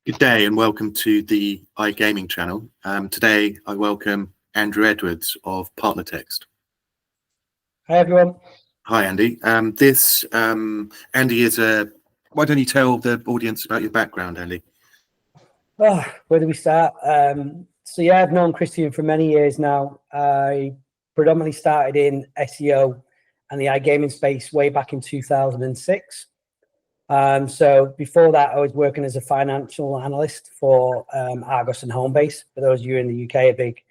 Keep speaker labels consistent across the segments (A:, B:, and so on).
A: Good day and welcome to the iGaming channel. Today I welcome Andrew Edwards of Partnertext.
B: Hi everyone.
A: Hi Andy. Andy is why don't you tell the audience about your background, Andy?
B: Oh, where do we start? So yeah, I've known Christian for many years now. I predominantly started in SEO and the iGaming space way back in 2006. So before that, I was working as a financial analyst for Argos and Homebase. For those of you in the UK, a big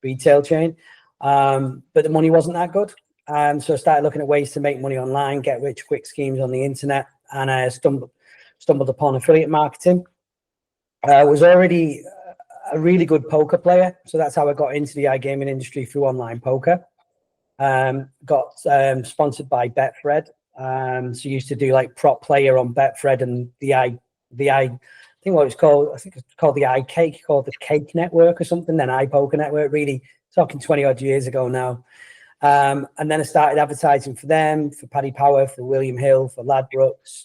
B: retail chain. But the money wasn't that good. So I started looking at ways to make money online, get rich quick schemes on the internet, and I stumbled upon affiliate marketing. I was already a really good poker player, so that's how I got into the iGaming industry through online poker. Got sponsored by Betfred. So used to do like prop player on Betfred and I think what it's called, I think it's called the iCake, called the Cake Network or something, then iPoker Network, really talking 20 odd years ago now. And then I started advertising for them, for Paddy Power, for William Hill, for Ladbrokes.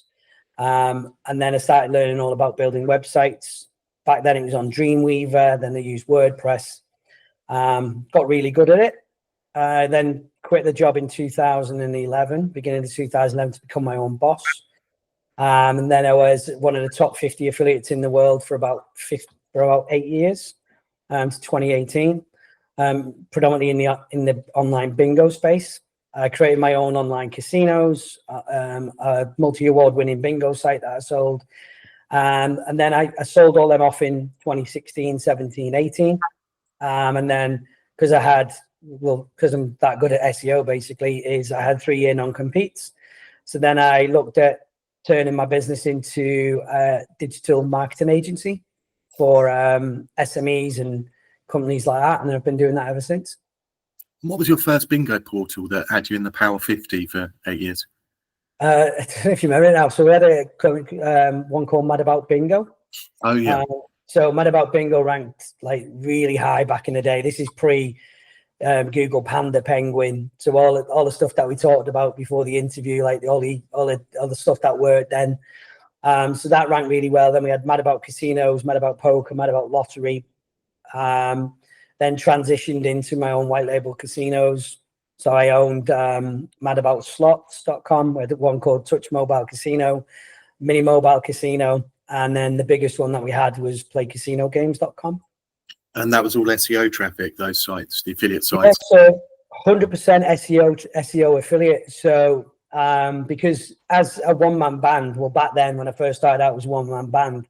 B: And then I started learning all about building websites. Back then it was on Dreamweaver, then they used WordPress. Got really good at it. Then quit the job in 2011, beginning of 2011, to become my own boss. And then I was one of the top 50 affiliates in the world for about 8 years, to 2018. Predominantly in the online bingo space. I created my own online casinos, a multi-award winning bingo site that I sold. And then I sold all them off in 2016, 17, 18. And then because I'm that good at SEO, basically, I had 3-year non-competes. So then I looked at turning my business into a digital marketing agency for SMEs and companies like that. And then I've been doing that ever since.
A: What was your first bingo portal that had you in the Power 50 for 8 years?
B: I don't know if you remember it now. So we had one called Mad About Bingo.
A: Oh, yeah.
B: So Mad About Bingo ranked like really high back in the day. This is pre Google Panda Penguin. So all the stuff that we talked about before the interview, like all the stuff that worked then. So that ranked really well. Then we had Mad About Casinos, Mad About Poker, Mad About Lottery. Then transitioned into my own white label casinos. So I owned madaboutslots.com, where the one called Touch Mobile Casino, Mini Mobile Casino, and then the biggest one that we had was playcasinogames.com.
A: And that was all SEO traffic, those sites, the affiliate sites?
B: Yeah, so 100% SEO affiliate. So because as a one-man band, well, back then when I first started out, it was a one-man band.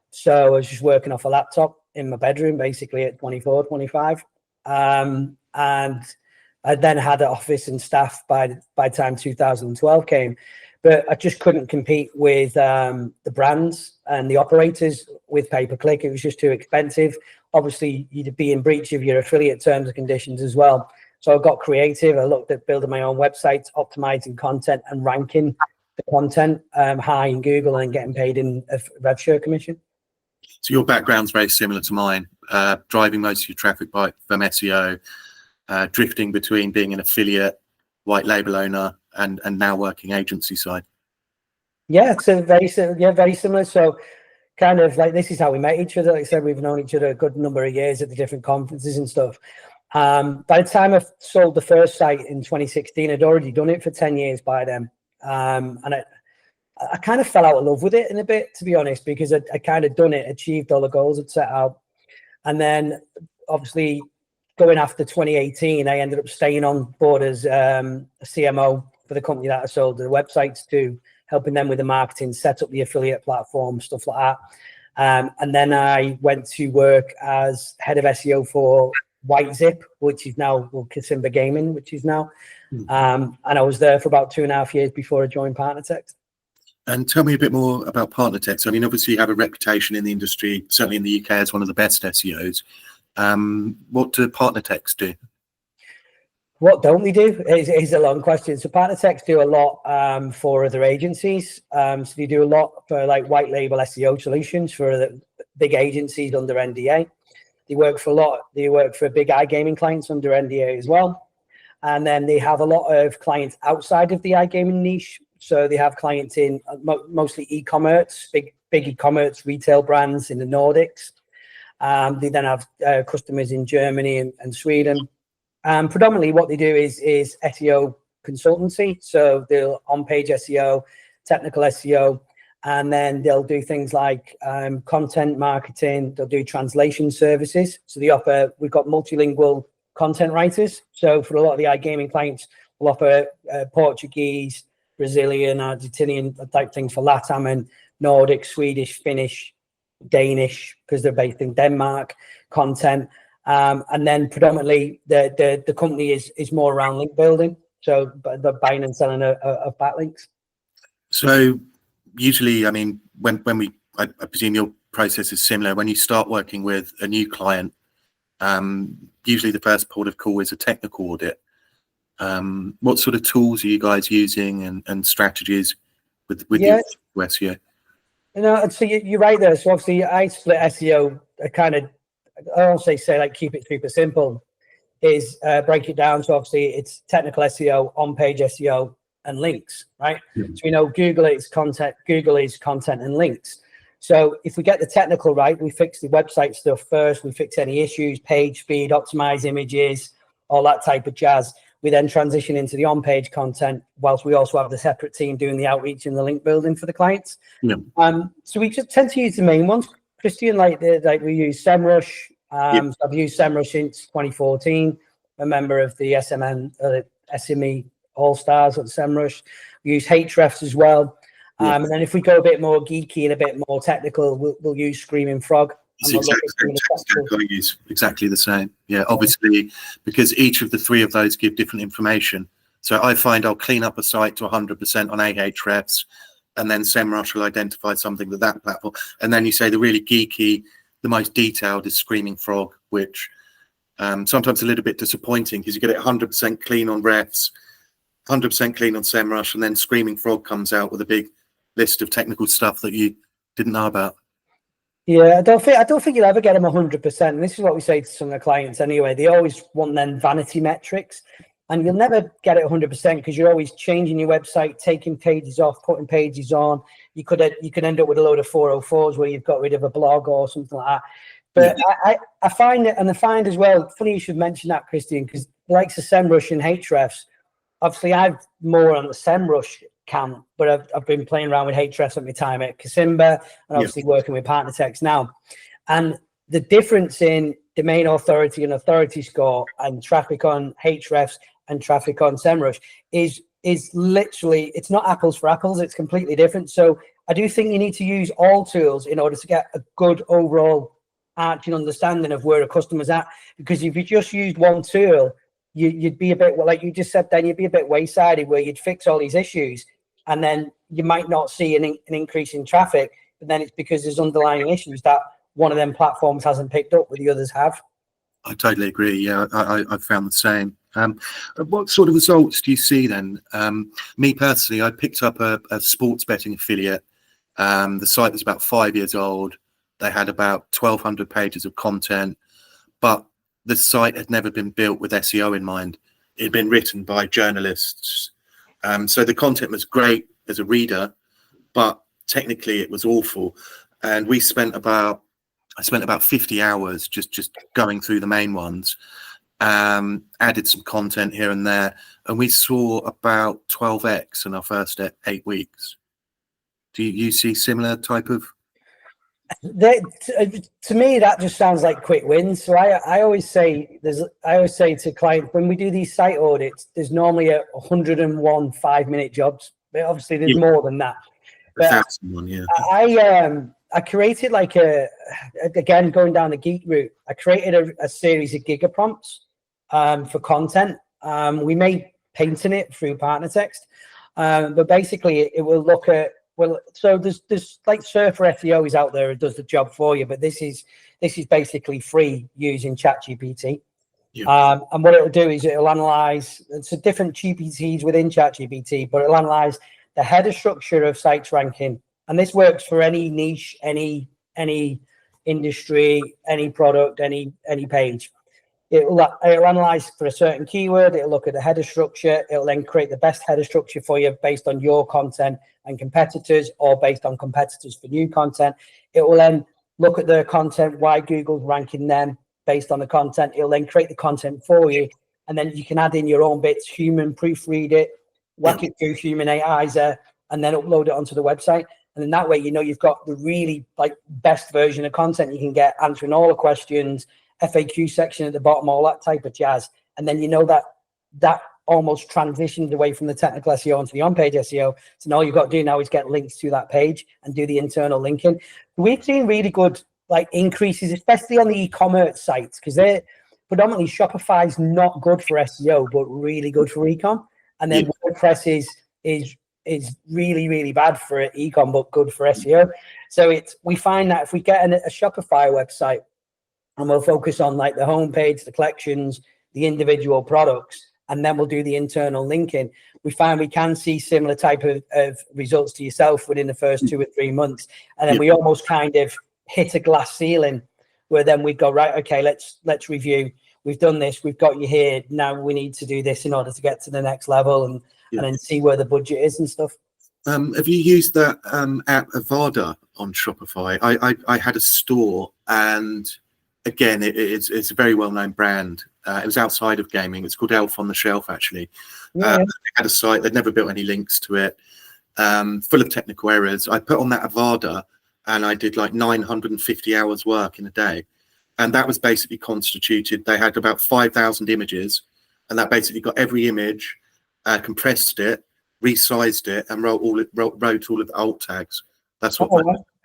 B: So I was just working off a laptop in my bedroom, basically at 24, 25. And I then had an office and staff by the time 2012 came. But I just couldn't compete with the brands and the operators with pay-per-click. It was just too expensive. Obviously, you'd be in breach of your affiliate terms and conditions as well. So I got creative. I looked at building my own websites, optimizing content and ranking the content high in Google and getting paid in a rev share commission.
A: So your background's very similar to mine, driving most of your traffic from SEO, drifting between being an affiliate, white label owner, and now working agency side.
B: Yeah, so very similar. So kind of like this is how we met each other. Like I said, we've known each other a good number of years at the different conferences and stuff. By the time I sold the first site in 2016, I'd already done it for 10 years by then. And I kind of fell out of love with it in a bit, to be honest, because I kind of done it, achieved all the goals I'd set out. And then obviously going after 2018, I ended up staying on board as a CMO for the company that I sold the websites to, helping them with the marketing, set up the affiliate platform, stuff like that. And then I went to work as head of SEO for White Zip, which is now Kasimba Gaming, which is now. And I was there for about 2.5 years before I joined Partnertext.
A: And tell me a bit more about Partnertext. I mean, obviously you have a reputation in the industry, certainly in the UK, as one of the best SEOs. What do Partnertext do?
B: What don't we do is a long question. So Partnertext do a lot for other agencies. So they do a lot for like white label SEO solutions for the big agencies under NDA. They work for big iGaming clients under NDA as well. And then they have a lot of clients outside of the iGaming niche. So they have clients in mostly e-commerce, big e-commerce retail brands in the Nordics. They then have customers in Germany and Sweden. Predominantly what they do is SEO consultancy. So they'll on-page SEO, technical SEO, and then they'll do things like content marketing. They'll do translation services. So we've got multilingual content writers. So for a lot of the iGaming clients, we'll offer Portuguese, Brazilian, Argentinian type things for LATAM, and Nordic, Swedish, Finnish, Danish, because they're based in Denmark, content. And then predominantly the company is more around link building. So the buying and selling of backlinks.
A: So usually, I mean, I presume your process is similar. When you start working with a new client, usually the first port of call is a technical audit. What sort of tools are you guys using and strategies with your SEO?
B: So you're right there. So obviously I split SEO I also say like keep it super simple, is break it down. So obviously it's technical SEO, on-page SEO, and links, right? So we know Google is content and links. So if we get the technical right, we fix the website stuff first, we fix any issues, page speed, optimize images, all that type of jazz. We then transition into the on-page content, whilst we also have the separate team doing the outreach and the link building for the clients. So we just tend to use the main ones, Christian, like we use SEMrush. So I've used SEMrush since 2014, a member of the SME All-Stars at SEMrush. We use Hrefs as well. And then if we go a bit more geeky and a bit more technical, we'll use Screaming Frog.
A: I use exactly the same. Yeah, obviously, because each of the three of those give different information. So I find I'll clean up a site to 100% on Ahrefs, and then SEMrush will identify something with that platform. And then you say the really geeky, the most detailed is Screaming Frog, which sometimes a little bit disappointing because you get it 100% clean on refs, 100% clean on SEMrush, and then Screaming Frog comes out with a big list of technical stuff that you didn't know about.
B: Yeah, I don't think you'll ever get them 100%. And this is what we say to some of the clients anyway. They always want then vanity metrics, and you'll never get it 100% because you're always changing your website, taking pages off, putting pages on. You could end up with a load of 404s where you've got rid of a blog or something like that. But I find it, and I find as well, funny you should mention that, Christian, because the likes of SEMrush and Hrefs, obviously I've more on the SEMrush camp, but I've been playing around with Hrefs at my time at Kasimba, and obviously working with Partnertext now. And the difference in domain authority and authority score and traffic on Hrefs and traffic on SEMrush is literally, it's not apples for apples, it's completely different. So I do think you need to use all tools in order to get a good overall arching understanding of where a customer's at, because if you just used one tool, you'd be a bit, well, like you just said, then you'd be a bit waysided, where you'd fix all these issues and then you might not see an increase in traffic, but then it's because there's underlying issues that one of them platforms hasn't picked up, but the others have.
A: I totally agree. Yeah, I've found the same. What sort of results do you see then? Me personally, I picked up a sports betting affiliate. The site was about 5 years old. They had about 1,200 pages of content, but the site had never been built with SEO in mind. It had been written by journalists. So the content was great as a reader, but technically it was awful. And I spent about 50 hours just going through the main ones, added some content here and there, and we saw about 12x in our first 8 weeks. Do you see similar type of?
B: To me, that just sounds like quick wins. So I always say to clients, when we do these site audits, there's normally 101 5-minute jobs. But obviously, there's more than that. But I created like again, going down the geek route, I created a series of giga prompts for content. We made painting it through Partnertext, but basically it will look at, well, so there's like Surfer SEO is out there, it does the job for you, but this is basically free using ChatGPT. And what it'll do is it'll analyze, it's a different GPTs within ChatGPT, but it'll analyze the header structure of sites ranking. And this works for any niche, any industry, any product, any page. It'll analyze for a certain keyword. It'll look at the header structure. It'll then create the best header structure for you based on your content and competitors, or based on competitors for new content. It will then look at their content, why Google's ranking them based on the content. It'll then create the content for you, and then you can add in your own bits, human proofread it, whack it through human AIzer, and then upload it onto the website. And then that way, you've got the really best version of content you can get, answering all the questions, FAQ section at the bottom, all that type of jazz. And then that almost transitions away from the technical SEO onto the on-page SEO. So all you've got to do now is get links to that page and do the internal linking. We've seen really good increases, especially on the e-commerce sites, because they're predominantly Shopify's not good for SEO, but really good for e-com. And then WordPress is really, really bad for e-com, but good for SEO. So we find that if we get a Shopify website and we'll focus on the homepage, the collections, the individual products, and then we'll do the internal linking, we find we can see similar type of results to yourself within the first 2 or 3 months. And then we almost kind of hit a glass ceiling where then we go, right, okay, let's review. We've done this, we've got you here. Now we need to do this in order to get to the next level and then see where the budget is and stuff.
A: Have you used that app Avada on Shopify? I had a store, and again, it's a very well-known brand. It was outside of gaming. It's called Elf on the Shelf, actually. They had a site. They'd never built any links to it, full of technical errors. I put on that Avada, and I did 950 hours work in a day. And that was basically constituted. They had about 5,000 images, and that basically got every image, compressed it, resized it, and wrote all of the alt tags. That's what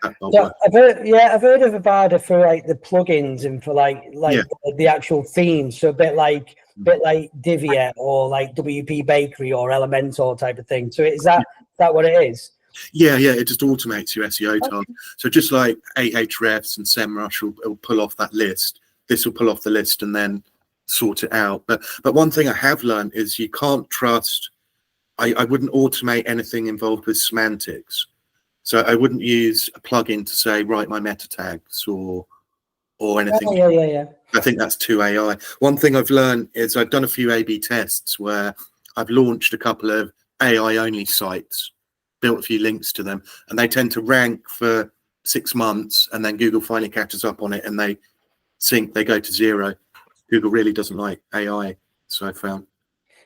B: I've heard of Avada for the plugins and for the actual themes. So a bit like Divia or WP Bakery or Elementor type of thing. So is that what it is?
A: Yeah, it just automates your SEO target. So just like Ahrefs and SEMrush will pull off that list, this will pull off the list and then sort it out. But one thing I have learned is you can't trust. I wouldn't automate anything involved with semantics. So I wouldn't use a plugin to say write my meta tags or anything.
B: Yeah.
A: I think that's too AI. One thing I've learned is I've done a few A/B tests where I've launched a couple of AI only sites, built a few links to them, and they tend to rank for 6 months, and then Google finally catches up on it and they go to 0. Google really doesn't like AI, so I found.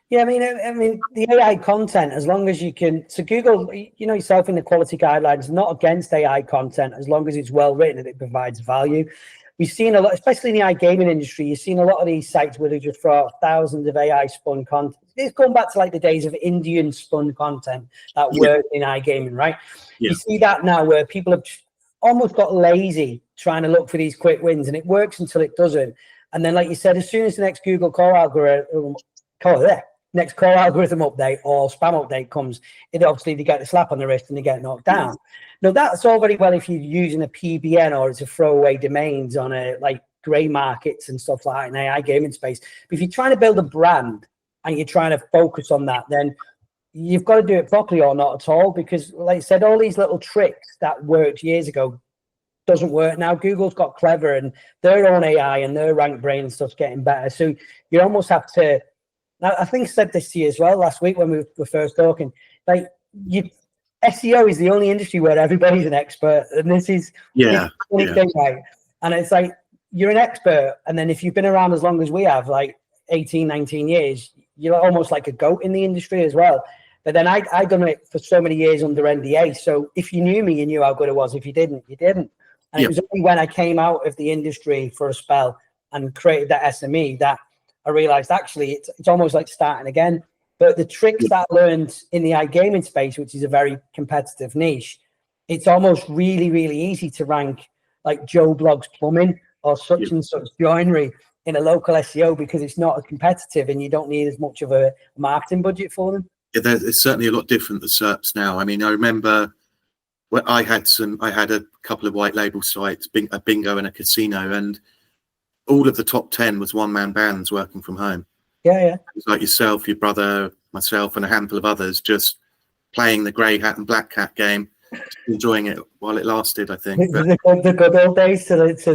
B: Yeah, I mean, the AI content, as long as you can. So Google, yourself in the quality guidelines, not against AI content as long as it's well written and it provides value. We've seen a lot, especially in the iGaming industry. You've seen a lot of these sites where they just throw out thousands of AI spun content. It's going back to the days of Indian spun content that worked in iGaming, right? Yeah. You see that now where people have almost got lazy trying to look for these quick wins, and it works until it doesn't. And then, like you said, as soon as the next Google core algorithm update or spam update comes, they get a slap on the wrist and they get knocked down. Now, that's all very well if you're using a PBN or it's a throwaway domains on grey markets and stuff like that in AI gaming space. But if you're trying to build a brand and you're trying to focus on that, then you've got to do it properly or not at all, because like I said, all these little tricks that worked years ago doesn't work now. Google's got clever and their own AI and their rank brain and stuff's getting better. So you almost have to, I think I said this to you as well last week when we were first talking, SEO is the only industry where everybody's an expert, and this is thing, right? And it's you're an expert, and then if you've been around as long as we have, 18, 19 years, you're almost like a goat in the industry as well. But then I done it for so many years under NDA, so if you knew me, you knew how good it was. If you didn't, you didn't. And it was only when I came out of the industry for a spell and created that SME that I realized actually it's almost like starting again. But the tricks that I learned in the iGaming space, which is a very competitive niche, it's almost really, really easy to rank Joe Blogg's plumbing or such and such joinery in a local SEO because it's not as competitive and you don't need as much of a marketing budget for them.
A: Yeah, it's certainly a lot different, the SERPs now. I mean, I remember when I had a couple of white label sites, a bingo and a casino, and all of the top 10 was one-man bands working from home.
B: Yeah.
A: It was like yourself, your brother, myself, and a handful of others just playing the grey hat and black cat game, enjoying it while it lasted, I think.
B: The good old days till it say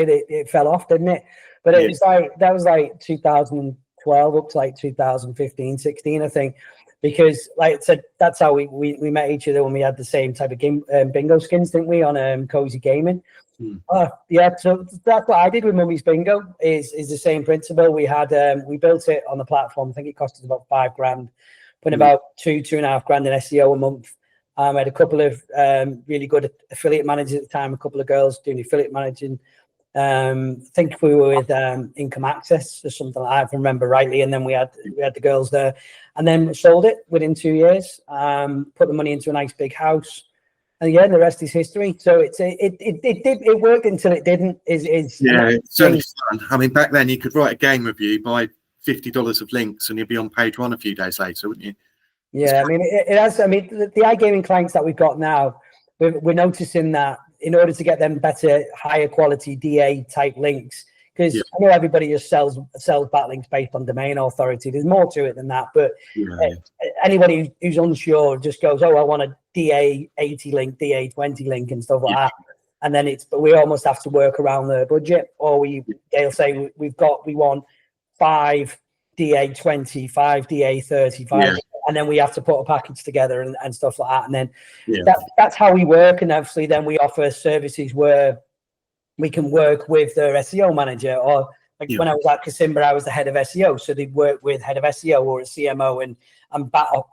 B: that it fell off, didn't it? But it was like, that was like 2012 up to like 2015, 16, I think. Because, like I said, that's how we met each other when we had the same type of game, bingo skins, didn't we, on Cozy Gaming? Yeah, so that's what I did with Mummy's Bingo. Is the same principle. We had we built it on the platform. I think it cost us about £5,000, put about £2.5 in SEO a month. I had a couple of really good affiliate managers at the time. A couple of girls doing affiliate managing. I think we were with Income Access or something like that, if I remember rightly. And then we had the girls there, and then sold it within 2 years. Put the money into a nice big house, and yeah, the rest is history. So it worked until it didn't. It's
A: certainly fun. I mean, back then you could write a game review, buy $50 of links, and you'd be on page 1 a few days later, wouldn't you?
B: Yeah, I mean, it has. I mean, the iGaming clients that we've got now, we're noticing that in order to get them better, higher quality DA type links, because I know everybody just sells backlinks based on domain authority. There's more to it than that, but anybody who's unsure just goes, "Oh, I want a DA 80 link, DA 20 link, and stuff like that." And then but we almost have to work around their budget, or they'll say we want 5 DA 20, 5 DA 35. And then we have to put a package together and stuff like that. And then that's how we work. And obviously then we offer services where we can work with their SEO manager, or like when I was at Kasimba, I was the head of SEO. So they'd work with head of SEO or a CMO and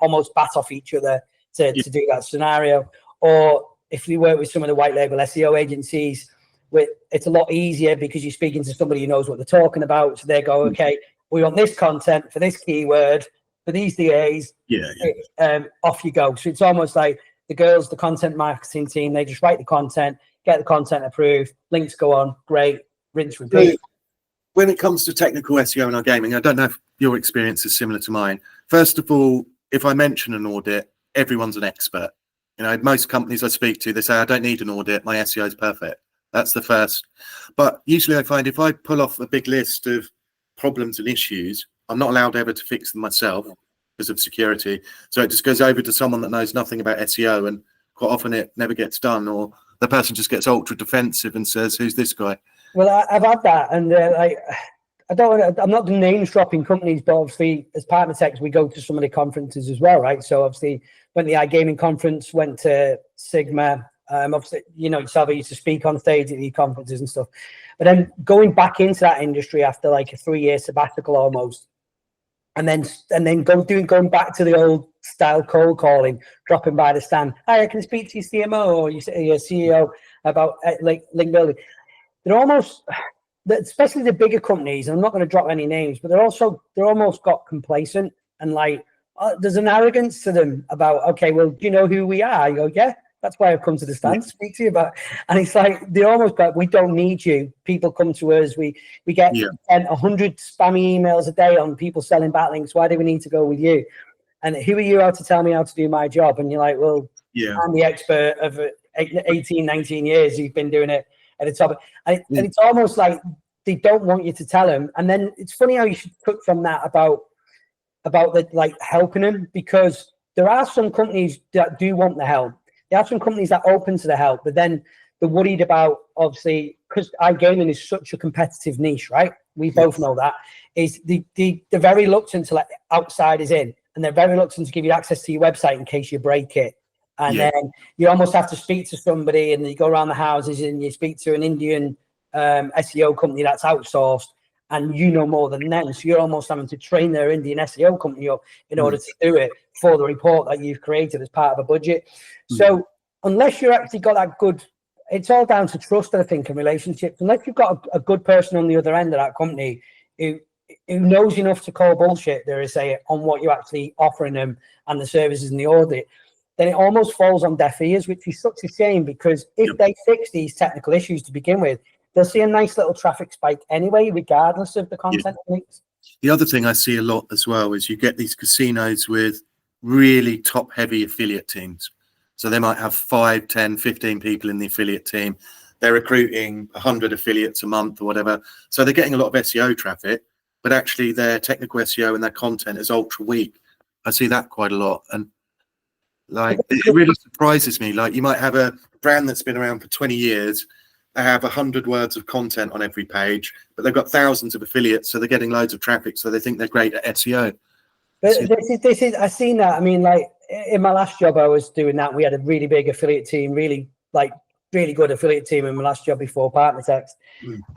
B: almost bat off each other to do that scenario. Or if we work with some of the white label SEO agencies, it's a lot easier because you're speaking to somebody who knows what they're talking about. So they go, okay, we want this content for this keyword, for these DAs, off you go. So it's almost like the girls, the content marketing team, they just write the content, get the content approved, links go on, great, rinse, repeat.
A: When it comes to technical SEO in our gaming, I don't know if your experience is similar to mine. First of all, if I mention an audit, everyone's an expert. You know, most companies I speak to, they say, I don't need an audit, my SEO is perfect. That's the first. But usually I find if I pull off a big list of problems and issues, I'm not allowed ever to fix them myself because of security. So it just goes over to someone that knows nothing about SEO, and quite often it never gets done, or the person just gets ultra defensive and says, who's this guy?
B: Well, I've had that, and I'm not name dropping companies, but obviously as Partnertext, we go to some of the conferences as well, right? So obviously went to the iGaming conference, went to Sigma, obviously, you know, yourself, I used to speak on stage at these conferences and stuff. But then going back into that industry after like a 3-year sabbatical almost, and then going back to the old style cold calling, dropping by the stand. Hi, I can speak to your CMO or your CEO about like link building. They're almost, especially the bigger companies, and I'm not going to drop any names, but they're almost got complacent, and like there's an arrogance to them about, okay, well, do you know who we are? You go, yeah, that's why I've come to the stand to speak to you about. And it's like they're almost like, we don't need you. People come to us. We get 100 spammy emails a day on people selling backlinks. Why do we need to go with you? And who are you out to tell me how to do my job? And you're like, well, I'm the expert of 18, 19 years. You've been doing it at the top. And it's almost like they don't want you to tell them. And then it's funny how you should cook from that about the like helping them, because there are some companies that do want the help. There are some companies that are open to the help, but then they're worried about, obviously, because iGaming is such a competitive niche, right? We both know that. Is they're very reluctant to let outsiders in, and they're very reluctant to give you access to your website in case you break it. And then you almost have to speak to somebody, and you go around the houses and you speak to an Indian SEO company that's outsourced, and you know more than them. So you're almost having to train their Indian SEO company up in order to do it for the report that you've created as part of a budget. So unless you're actually got that good, it's all down to trust, I think, and relationships. Unless you've got a good person on the other end of that company who knows enough to call bullshit, there is say, on what you're actually offering them and the services and the audit, then it almost falls on deaf ears, which is such a shame, because if they fix these technical issues to begin with, they'll see a nice little traffic spike anyway, regardless of the content links.
A: The other thing I see a lot as well is you get these casinos with really top-heavy affiliate teams. So they might have 5, 10, 15 people in the affiliate team. They're recruiting 100 affiliates a month or whatever. So they're getting a lot of SEO traffic, but actually their technical SEO and their content is ultra weak. I see that quite a lot. And like, it really surprises me. Like, you might have a brand that's been around for 20 years, they have 100 words of content on every page, but they've got thousands of affiliates, so they're getting loads of traffic, so they think they're great at SEO.
B: But this is I've seen that. I mean, like in my last job, I was doing that. We had a really big affiliate team, really good affiliate team in my last job before Partnertext.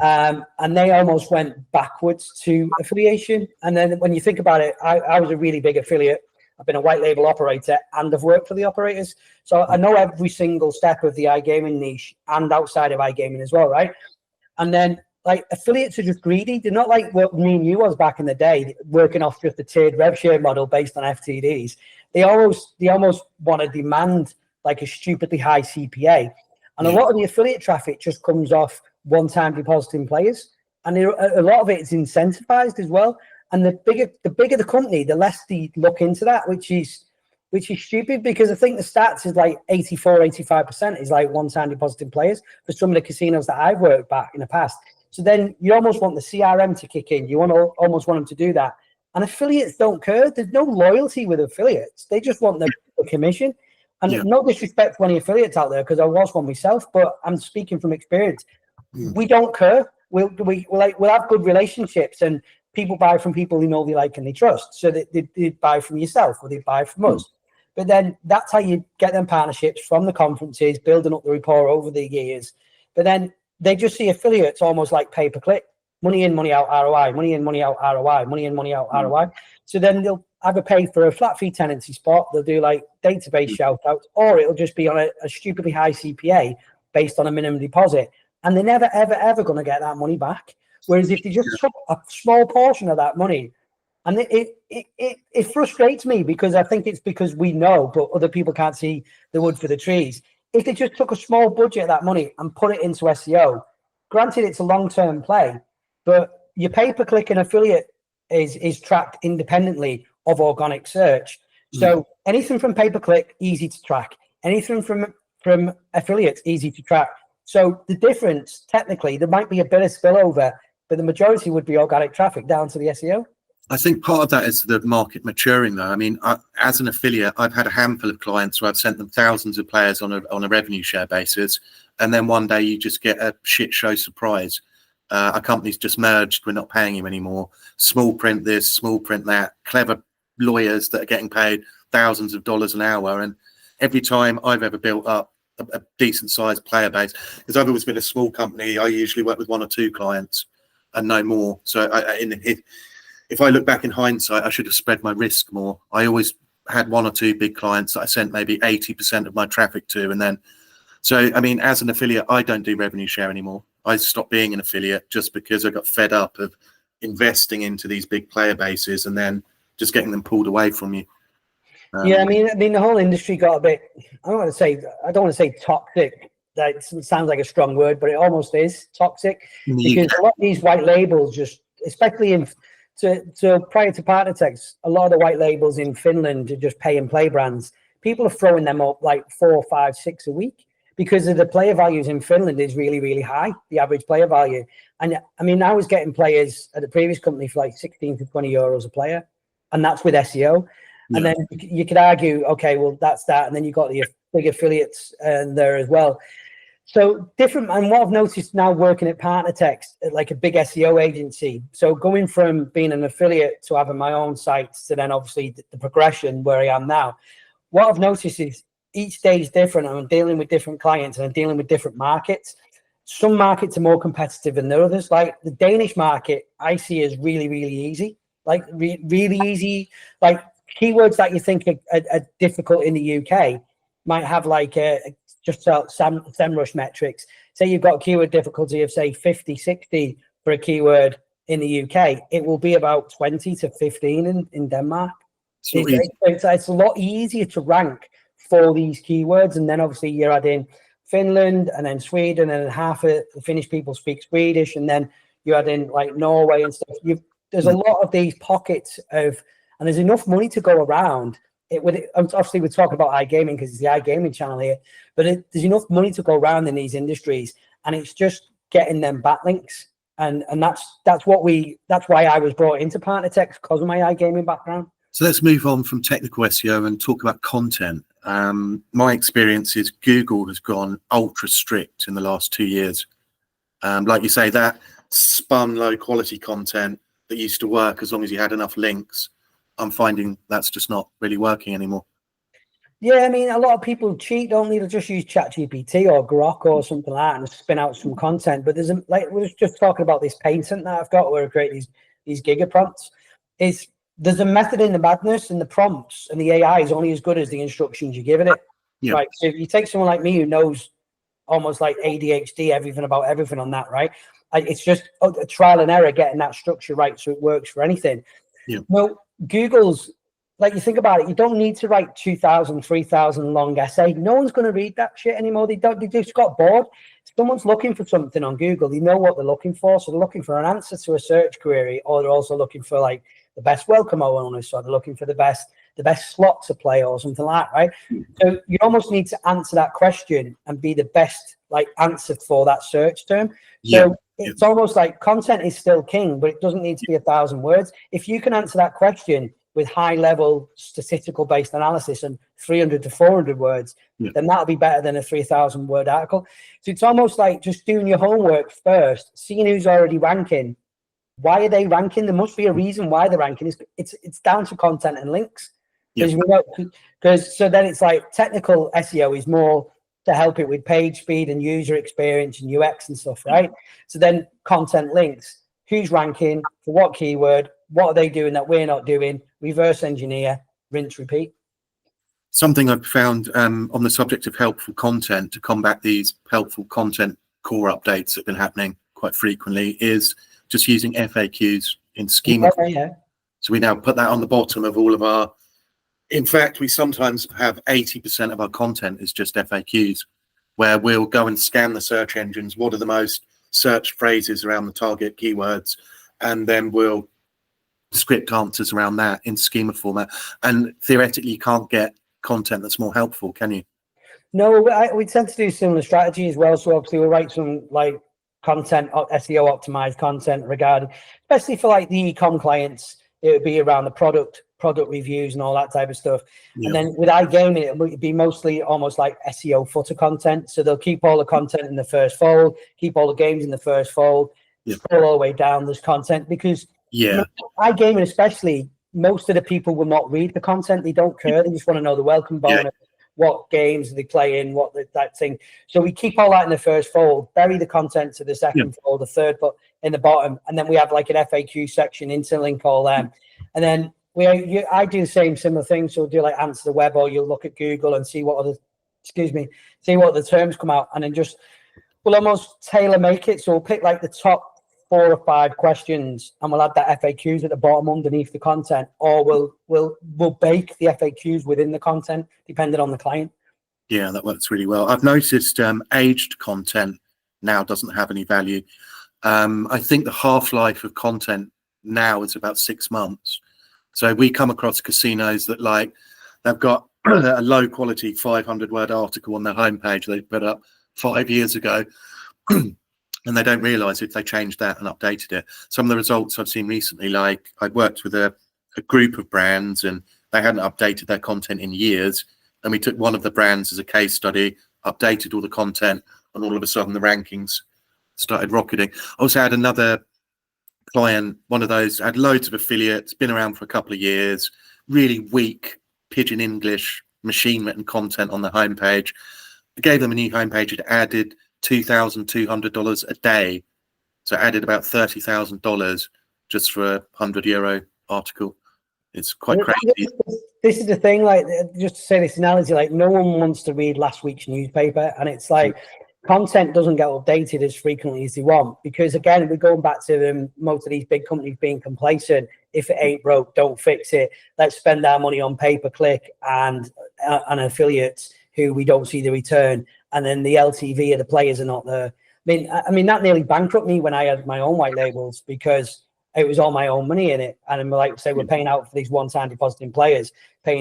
B: And they almost went backwards to affiliation. And then when you think about it, I was a really big affiliate. I've been a white label operator and I've worked for the operators. So I know every single step of the iGaming niche and outside of iGaming as well, right? And then like affiliates are just greedy. They're not like what me and you was back in the day, working off just a tiered rev share model based on FTDs. They almost want to demand like a stupidly high CPA. And a lot of the affiliate traffic just comes off one-time depositing players. And a lot of it is incentivized as well. And the bigger the company, the less they look into that, which is stupid, because I think the stats is like 84-85% is like one-time depositing players for some of the casinos that I've worked back in the past. So then you almost want the CRM to kick in. You almost want them to do that. And affiliates don't care. There's no loyalty with affiliates. They just want the commission. And no disrespect to any affiliates out there, because I was one myself, but I'm speaking from experience. We don't care. We'll have good relationships, and people buy from people who know they like and they trust. So they buy from yourself or they buy from us. But then that's how you get them partnerships from the conferences, building up the rapport over the years. But then they just see affiliates almost like pay-per-click. Money in, money out, ROI, money in, money out, ROI, money in, money out, ROI. So then they'll either pay for a flat fee tenancy spot, they'll do like database shout outs, or it'll just be on a stupidly high CPA based on a minimum deposit. And they're never, ever, ever going to get that money back. Whereas if they just took a small portion of that money, and it frustrates me, because I think it's because we know, but other people can't see the wood for the trees. If they just took a small budget of that money and put it into SEO, granted it's a long-term play, but your pay-per-click and affiliate is tracked independently of organic search. So anything from pay-per-click, easy to track. Anything from affiliates, easy to track. So the difference, technically, there might be a bit of spillover, but the majority would be organic traffic down to the SEO.
A: I think part of that is the market maturing, though. I mean, as an affiliate, I've had a handful of clients where I've sent them thousands of players on a revenue share basis, and then one day you just get a shit show surprise. A company's just merged, we're not paying him anymore. Small print this, small print that. Clever lawyers that are getting paid thousands of dollars an hour. And every time I've ever built up a decent sized player base, because I've always been a small company, I usually work with one or two clients and no more. So if I look back in hindsight, I should have spread my risk more. I always had one or two big clients that I sent maybe 80% of my traffic to. And then, so, I mean, as an affiliate, I don't do revenue share anymore. I stopped being an affiliate just because I got fed up of investing into these big player bases and then just getting them pulled away from you.
B: I mean, the whole industry got a bit, I don't want to say toxic. That sounds like a strong word, but it almost is toxic, because a lot of these white labels just, especially so prior to Partnertext, a lot of the white labels in Finland are just pay and play brands. People are throwing them up like 4, 5, 6 a week, because of the player values in Finland is really, really high, the average player value. And I mean, I was getting players at the previous company for like 16 to 20 euros a player, and that's with SEO. And then you could argue, okay, well, that's that. And then you got the big affiliates there as well. So different. And what I've noticed now working at Partnertext, like a big SEO agency, so going from being an affiliate to having my own sites to then obviously the progression where I am now, what I've noticed is each day is different. I'm dealing with different clients and I'm dealing with different markets. Some markets are more competitive than others. Like the Danish market, I see as really, really easy, like really easy. Like keywords that you think are difficult in the UK might have like just SEMrush metrics. Say you've got keyword difficulty of say 50, 60 for a keyword in the UK. It will be about 20 to 15 in Denmark. It's a lot easier to rank for these keywords. And then obviously you're adding Finland and then Sweden, and then half of the Finnish people speak Swedish, and then you add in like Norway and stuff. There's a lot of these pockets of, and there's enough money to go around. Obviously, we're talking about iGaming because it's the iGaming channel here, but there's enough money to go around in these industries, and it's just getting them backlinks, and that's why I was brought into Partnertext, because of my iGaming background.
A: So let's move on from technical SEO and talk about content. My experience is Google has gone ultra strict in the last 2 years Like you say, that spun low quality content that used to work as long as you had enough links, I'm finding that's just not really working anymore.
B: Yeah, I mean, a lot of people cheat, don't they? They'll just use ChatGPT or Grok or something like that and spin out some content. But there's like we were just talking about this patent that I've got where I create these giga prompts. There's a method in the madness, and the prompts and the AI is only as good as the instructions you're giving it.
A: Yeah.
B: Right. So if you take someone like me who knows almost like ADHD, everything about everything on that, right? It's just a trial and error getting that structure right so it works for anything.
A: Yeah.
B: Well, Google's, like, you think about it, you don't need to write 2,000, 3,000 long essay. No one's going to read that shit anymore. They just got bored. If someone's looking for something on Google, they know what they're looking for. So they're looking for an answer to a search query, or they're also looking for like the best welcome owners, so they're looking for the best slot to play or something like that, right? So you almost need to answer that question and be the best like answer for that search term. So it's almost like content is still king, but it doesn't need to be 1,000 words. If you can answer that question with high level statistical based analysis and 300 to 400 words, then that'll be better than a 3,000 word article. So it's almost like just doing your homework first, seeing who's already ranking. Why are they ranking? There must be a reason why they're ranking. It's down to content and links. Because so then it's like technical SEO is more to help it with page speed and user experience and UX and stuff, right? So then content links, who's ranking for what keyword, what are they doing that we're not doing, reverse engineer, rinse, repeat.
A: Something I've found on the subject of helpful content to combat these helpful content core updates that have been happening quite frequently is just using FAQs in schema. So we now put that on the bottom of all of our, in fact, we sometimes have 80% of our content is just FAQs, where we'll go and scan the search engines, what are the most searched phrases around the target keywords, and then we'll script answers around that in schema format. And theoretically, you can't get content that's more helpful, can you?
B: No, we tend to do similar strategy as well. So obviously we'll write some like content, SEO optimized content regarding, especially for like the e-com clients, it would be around the product reviews and all that type of stuff. And then with iGaming, it would be mostly almost like SEO footer content. So they'll keep all the content in the first fold, keep all the games in the first fold, scroll all the way down, there's content, because iGaming especially, most of the people will not read the content. They don't care. They just want to know the welcome bonus, what games they play in, that thing. So we keep all that in the first fold, bury the content to the second fold, the third, but in the bottom. And then we have like an FAQ section, interlink all them. And then I do the same similar thing. So we'll do like answer the web, or you'll look at Google and see what the terms come out. And then we'll almost tailor make it. So we'll pick like the top 4 or 5 questions and we'll add that FAQs at the bottom underneath the content, or we'll bake the FAQs within the content depending on the client.
A: Yeah, that works really well. I've noticed aged content now doesn't have any value. I think the half-life of content now is about 6 months. So we come across casinos that like they've got a low quality 500 word article on their homepage they put up 5 years ago. And they don't realize if they changed that and updated it. Some of the results I've seen recently, like I worked with a group of brands and they hadn't updated their content in years. And we took one of the brands as a case study, updated all the content, and all of a sudden the rankings started rocketing. I also had another client, one of those, had loads of affiliates, been around for a couple of years, really weak pidgin English machine written content on the homepage. I gave them a new homepage. It added $2,200 a day, so added about $30,000 just for a €100 article. It's quite crazy.
B: This is the thing, like, just to say this analogy, like no one wants to read last week's newspaper, and it's like content doesn't get updated as frequently as they want, because again, we're going back to most of these big companies being complacent. If it ain't broke, don't fix it. Let's spend our money on pay-per-click and affiliates who we don't see the return, and then the LTV of the players are not there. I mean that nearly bankrupted me when I had my own white labels, because it was all my own money in it. And I'm like, say, we're paying out for these one-time depositing players, but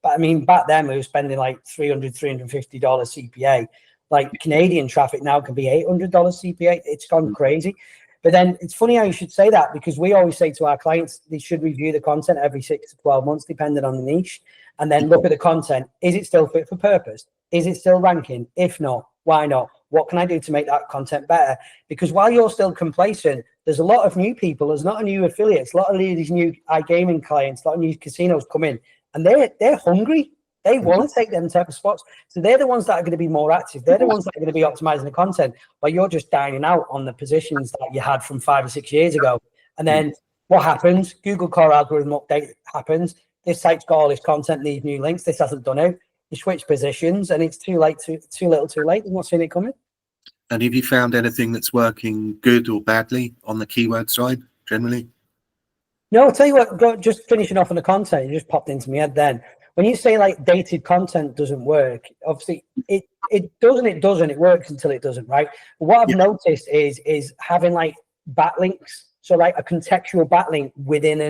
B: I mean, back then we were spending like $300, $350 CPA. Like Canadian traffic now can be $800 CPA. It's gone crazy. But then it's funny how you should say that, because we always say to our clients, they should review the content every 6 to 12 months, depending on the niche, and then look at the content. Is it still fit for purpose? Is it still ranking? If not, why not? What can I do to make that content better? Because while you're still complacent, there's a lot of new people. There's not a new affiliates, a lot of these new iGaming clients, a lot of new casinos come in, and they're hungry. They want to take them type of spots. So they're the ones that are going to be more active. They're the ones that are going to be optimizing the content, but you're just dining out on the positions that you had from 5 or 6 years ago. And then what happens? Google core algorithm update happens. This site's got all this content, these new links. This hasn't done it. You switch positions and it's too late, too little, too late. You're not seeing it coming.
A: And have you found anything that's working good or badly on the keyword side generally?
B: No, I'll tell you what, just finishing off on the content, it just popped into my head then. When you say like dated content doesn't work, obviously it doesn't, it works until it doesn't, right? But what I've noticed is having like backlinks. So like a contextual backlink within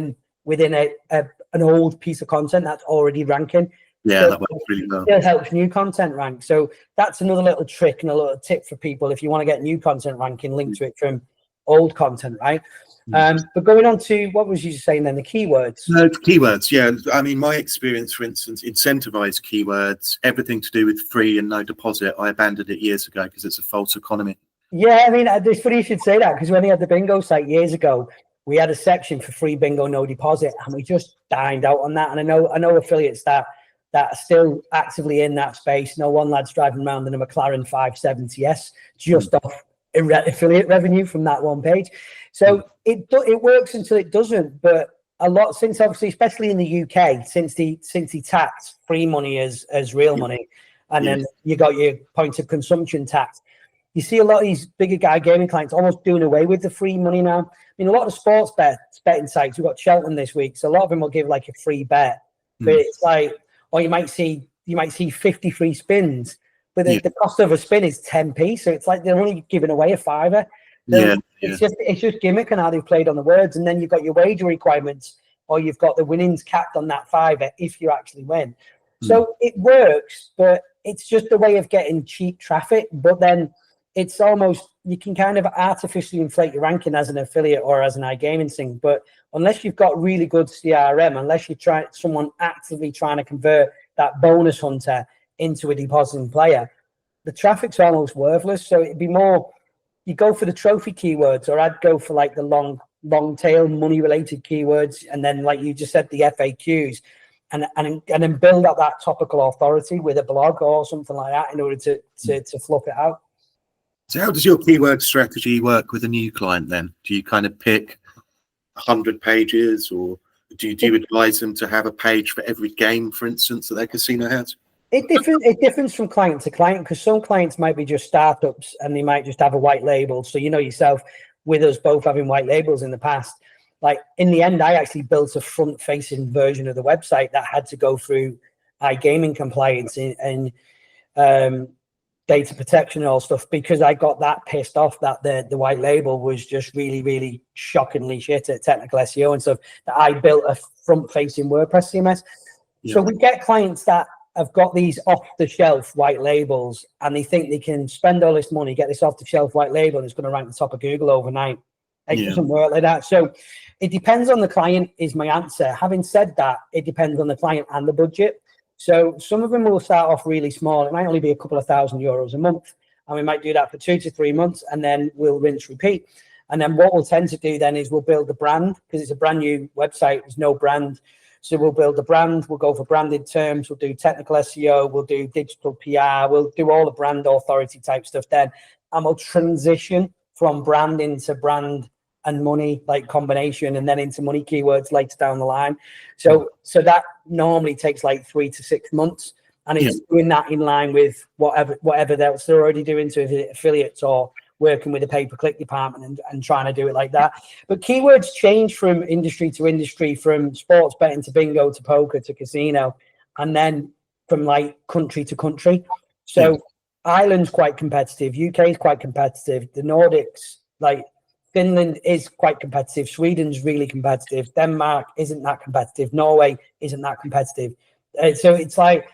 B: an old piece of content that's already ranking.
A: Yeah,
B: so
A: that works really well.
B: It helps new content rank. So that's another little trick and a little tip for people. If you want to get new content ranking, link to it from old content, right? But going on to what was you saying then, the keywords?
A: No, keywords, yeah. I mean, my experience, for instance, incentivized keywords, everything to do with free and no deposit, I abandoned it years ago because it's a false economy.
B: Yeah, I mean, it's funny you should say that, because when we had the bingo site years ago, we had a section for free bingo, no deposit, and we just dined out on that. And I know affiliates that are still actively in that space. No one lad's driving around in a McLaren 570S just off affiliate revenue from that one page. So it works until it doesn't. But a lot, since obviously, especially in the UK, since he taxed free money as real money, and then you got your point of consumption tax. You see a lot of these bigger guy gaming clients almost doing away with the free money now. I mean, a lot of sports betting sites, we've got Cheltenham this week, so a lot of them will give like a free bet. But it's like, or you might see 50 free spins, but the cost of a spin is 10p. So it's like they're only giving away a fiver. It's just gimmick and how they've played on the words. And then you've got your wager requirements, or you've got the winnings capped on that fiver if you actually win. So it works, but it's just a way of getting cheap traffic. But then it's almost, you can kind of artificially inflate your ranking as an affiliate or as an iGaming thing. But unless you've got really good CRM, unless you're someone actively trying to convert that bonus hunter into a depositing player, the traffic's almost worthless. So it'd be more, you go for the trophy keywords, or I'd go for like the long tail money related keywords. And then, like you just said, the FAQs, and then build up that topical authority with a blog or something like that in order to fluff it out.
A: So how does your keyword strategy work with a new client then? Do you kind of pick 100 pages, or do you advise them to have a page for every game, for instance, that their casino has?
B: It differs from client to client, because some clients might be just startups and they might just have a white label. So you know yourself, with us both having white labels in the past, like in the end, I actually built a front-facing version of the website that had to go through iGaming compliance and data protection and all stuff, because I got that pissed off that the white label was just really, really shockingly shit at technical SEO and stuff, that I built a front-facing WordPress CMS. So we get clients that have got these off-the-shelf white labels, and they think they can spend all this money, get this off-the-shelf white label, and it's going to rank the top of Google overnight. It doesn't work like that. So it depends on the client is my answer. Having said that, it depends on the client and the budget. So some of them will start off really small. It might only be a couple of €1,000 a month, and we might do that for 2 to 3 months, and then we'll rinse, repeat. And then what we'll tend to do then is we'll build a brand, because it's a brand new website. There's no brand. So we'll build a brand. We'll go for branded terms. We'll do technical SEO. We'll do digital PR. We'll do all the brand authority type stuff then. And we'll transition from brand into brand and money, like combination, and then into money keywords later down the line. So that normally takes like 3 to 6 months, and it's doing that in line with whatever else they're already doing, to affiliates or working with a pay-per-click department and trying to do it like that. But keywords change from industry to industry, from sports betting to bingo to poker to casino, and then from like country to country. So Ireland's quite competitive, UK is quite competitive, the Nordics, like Finland is quite competitive, Sweden's really competitive, Denmark isn't that competitive, Norway isn't that competitive. So it's like,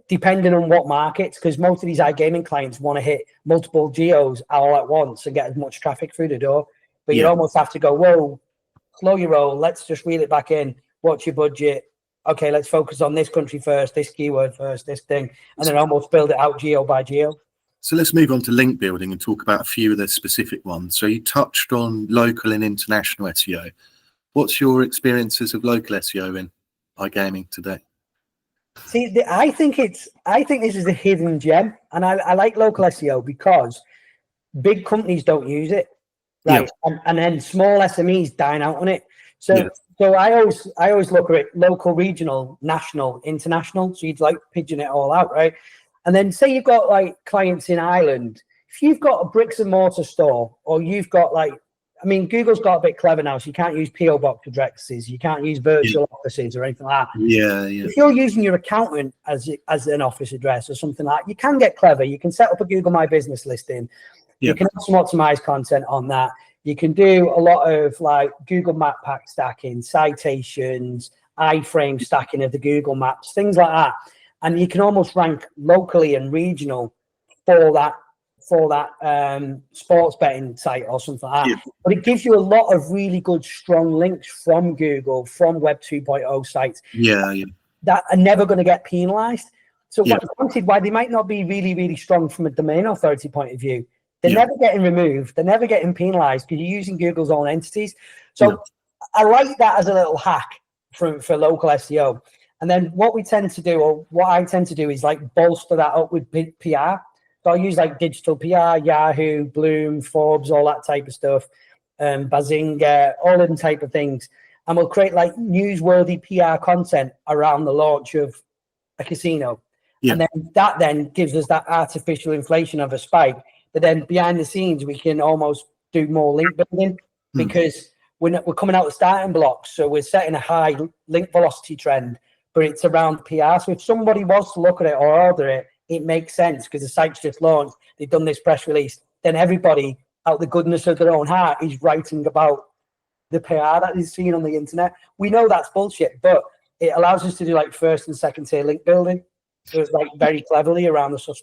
B: depending on what markets, because most of these iGaming clients want to hit multiple geos all at once and get as much traffic through the door. But you almost have to go, whoa, slow your roll. Let's just reel it back in. What's your budget? Okay, let's focus on this country first, this keyword first, this thing, and then almost build it out geo by geo.
A: So let's move on to link building and talk about a few of the specific ones. So you touched on local and international SEO. What's your experiences of local SEO in iGaming today?
B: See, I think this is a hidden gem, and I like local SEO because big companies don't use it, right? Yeah. And then small SMEs dine out on it. So yeah. So I always look at it local, regional, national, international. So you'd like pigeon it all out, right? And then say you've got like clients in Ireland. If you've got a bricks and mortar store, or you've got like, I mean, Google's got a bit clever now, so you can't use PO box addresses, you can't use virtual offices or anything like that.
A: Yeah.
B: If you're using your accountant as an office address or something like that, you can get clever. You can set up a Google My Business listing. You can have some optimized content on that. You can do a lot of like Google Map Pack stacking, citations, iframe stacking of the Google Maps, things like that. And you can almost rank locally and regional for that sports betting site or something like that. Yeah. But it gives you a lot of really good, strong links from Google, from Web 2.0 sites.
A: Yeah.
B: That are never going to get penalized. So granted, why they might not be really, really strong from a domain authority point of view, they're never getting removed. They're never getting penalized because you're using Google's own entities. So I like that as a little hack for local SEO. And then what we tend to do, or what I tend to do, is like bolster that up with PR. So I'll use like digital PR, Yahoo, Bloom, Forbes, all that type of stuff, Bazinga, all them type of things. And we'll create like newsworthy PR content around the launch of a casino. Yeah. And then that gives us that artificial inflation of a spike. But then behind the scenes, we can almost do more link building because we're coming out of starting blocks. So we're setting a high link velocity trend, but it's around PR. So if somebody wants to look at it or order it, it makes sense because the site's just launched. They've done this press release. Then everybody, out the goodness of their own heart, is writing about the PR that is seen on the internet. We know that's bullshit, but it allows us to do like first and second tier link building. So it's like very cleverly around the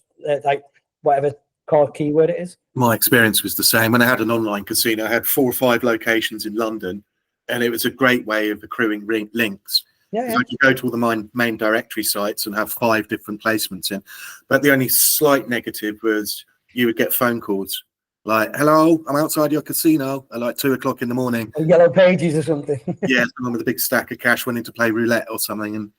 B: like whatever core keyword it is.
A: My experience was the same. When I had an online casino, I had 4 or 5 locations in London, and it was a great way of accruing links. Yeah. I could go to all the main directory sites and have 5 different placements in. But the only slight negative was you would get phone calls like, "Hello, I'm outside your casino," at like 2 o'clock in the morning.
B: Or Yellow Pages or something.
A: Yeah, someone with a big stack of cash went in to play roulette or something, and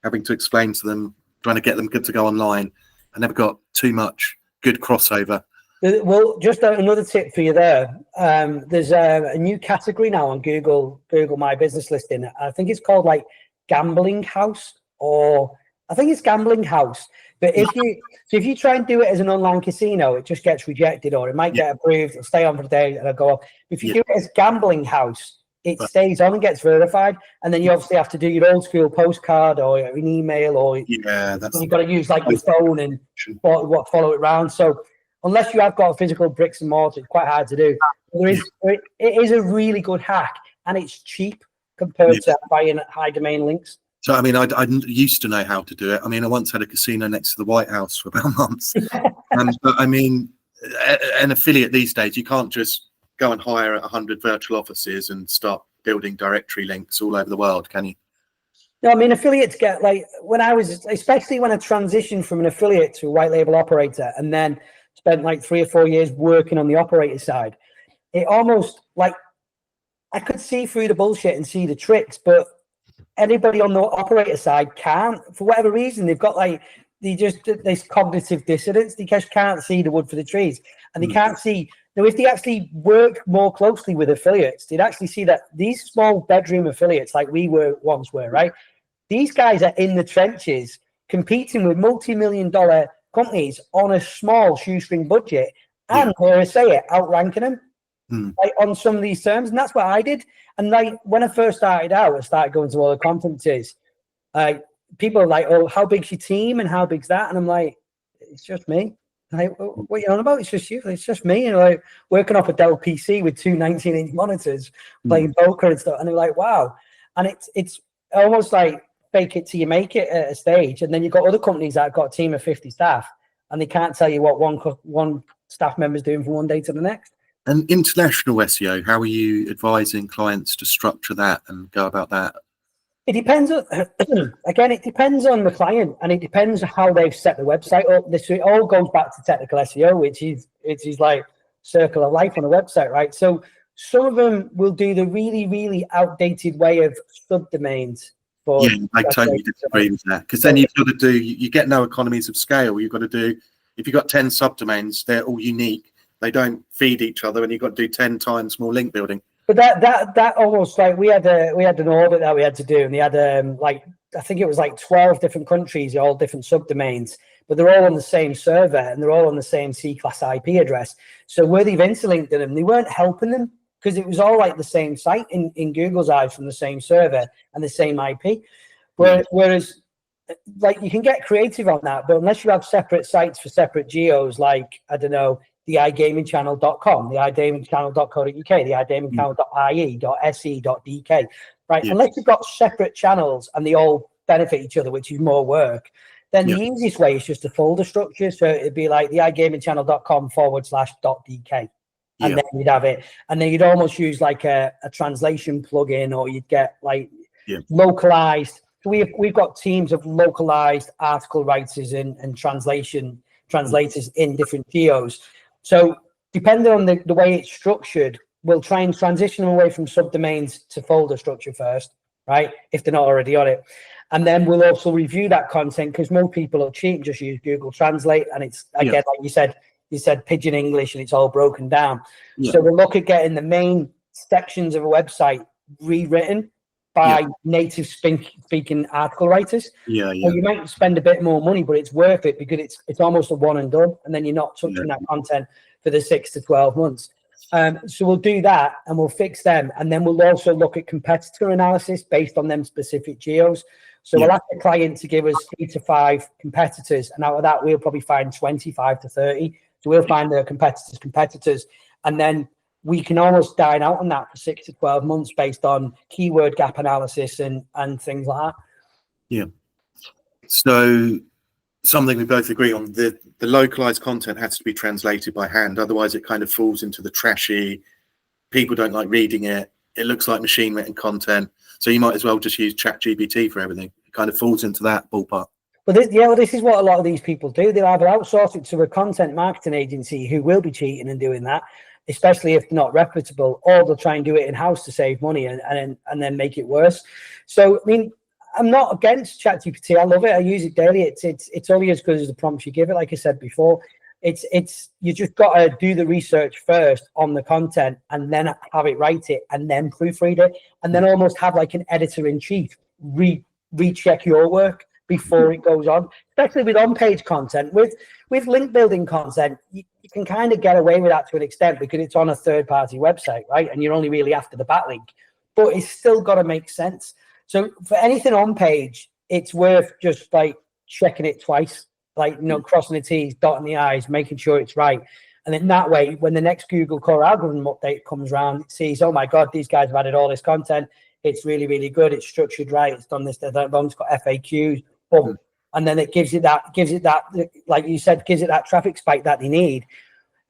A: having to explain to them, trying to get them good to go online. I never got too much good crossover.
B: Well, just another tip for you there. There's a new category now on Google My Business listing. I think it's called like gambling house, or I think it's gambling house. But if you try and do it as an online casino, it just gets rejected, or it might get approved. It'll stay on for the day and it'll go off. If you do it as gambling house, it stays on and gets verified, and then you obviously have to do your old school postcard or an email, or you've got to use like your phone and follow it around. So unless you have got a physical bricks and mortar, it's quite hard to do. It is a really good hack, and it's cheap compared to buying high domain links.
A: So I mean, I used to know how to do it. I mean, I once had a casino next to the White House for about months. But I mean, an affiliate these days, you can't just go and hire 100 virtual offices and start building directory links all over the world, can you?
B: No, I mean, affiliates get like, especially when I transitioned from an affiliate to a white label operator and then spent like 3 or 4 years working on the operator side, it almost like I could see through the bullshit and see the tricks, but anybody on the operator side can't, for whatever reason. They've got like, this cognitive dissonance. They just can't see the wood for the trees, and they can't see. Now, if they actually work more closely with affiliates, they'd actually see that these small bedroom affiliates, like we once were, right? These guys are in the trenches competing with multi-million-dollar companies on a small shoestring budget, and dare I say it, outranking them like on some of these terms. And that's what I did. And like when I first started out, I started going to all the conferences. People are like, "Oh, how big's your team and how big's that?" And I'm like, "It's just me." Like, what are you on about? It's just you. It's just me. And like working off a Dell PC with 2 19-inch monitors, playing poker and stuff. And they're like, "Wow!" And it's almost like fake it till you make it at a stage. And then you've got other companies that have got a team of 50 staff, and they can't tell you what one staff member's doing from one day to the next.
A: And international SEO, how are you advising clients to structure that and go about that?
B: It depends on, again, it depends on the client, and it depends on how they've set the website up. This, it all goes back to technical SEO, which is like circle of life on a website, right? So some of them will do the really, really outdated way of subdomains.
A: Yeah, I totally disagree with that, because then you've got to do, you get no economies of scale. You've got to do, if you've got 10 subdomains, they're all unique. They don't feed each other, and you've got to do 10 times more link building.
B: But that almost, like, we had an audit that we had to do, and they had like, I think it was like 12 different countries, all different subdomains, but they're all on the same server and they're all on the same C-class IP address. So where they've interlinked them, they weren't helping them, because it was all like the same site in Google's eyes, from the same server and the same IP. Whereas like, you can get creative on that, but unless you have separate sites for separate geos, like, I don't know, the iGamingChannel.com, the iGamingChannel.co.uk, the iGamingChannel.ie.se.dk, right?
A: Yeah.
B: Unless you've got separate channels and they all benefit each other, which is more work, then the easiest way is just a folder structure. So it'd be like the iGamingChannel.com/.dk. And then you'd have it. And then you'd almost use like a translation plugin, or you'd get like localized. So we've got teams of localized article writers and translators in different geos. So depending on the way it's structured, we'll try and transition them away from subdomains to folder structure first, right? If they're not already on it. And then we'll also review that content, because most people will cheat and just use Google Translate. And it's, again, like you said Pidgin English, and it's all broken down. So we'll look at getting the main sections of a website rewritten by native speaking article writers. So you might spend a bit more money, but it's worth it, because it's almost a one and done, and then you're not touching that content for the 6 to 12 months. So we'll do that, and we'll fix them, and then we'll also look at competitor analysis based on them specific geos. So we'll ask the client to give us 3 to 5 competitors, and out of that, we'll probably find 25 to 30. So we'll find the competitors, and then we can almost dine out on that for 6 to 12 months based on keyword gap analysis and things like that.
A: Yeah. So something we both agree on, the localized content has to be translated by hand. Otherwise, it kind of falls into the trashy, people don't like reading it, it looks like machine written content. So you might as well just use ChatGPT for everything. It kind of falls into that ballpark.
B: Well, this is what a lot of these people do. They'll either outsource it to a content marketing agency who will be cheating and doing that, especially if not reputable, or they'll try and do it in-house to save money and then make it worse. So, I mean, I'm not against ChatGPT. I love it. I use it daily. It's only as good as the prompts you give it. Like I said before, it's you just got to do the research first on the content, and then have it write it, and then proofread it, and then almost have like an editor-in-chief recheck your work before it goes on, especially with on-page content. With link building content, you can kind of get away with that to an extent, because it's on a third-party website, right? And you're only really after the backlink, but it's still got to make sense. So for anything on page, it's worth just like checking it twice, like, you know, crossing the T's, dotting the I's, making sure it's right. And then that way, when the next Google core algorithm update comes around, it sees, oh my God, these guys have added all this content. It's really, really good. It's structured right. It's done this, that, it's got FAQs. Boom. And then it gives it that, like you said, gives it that traffic spike that they need.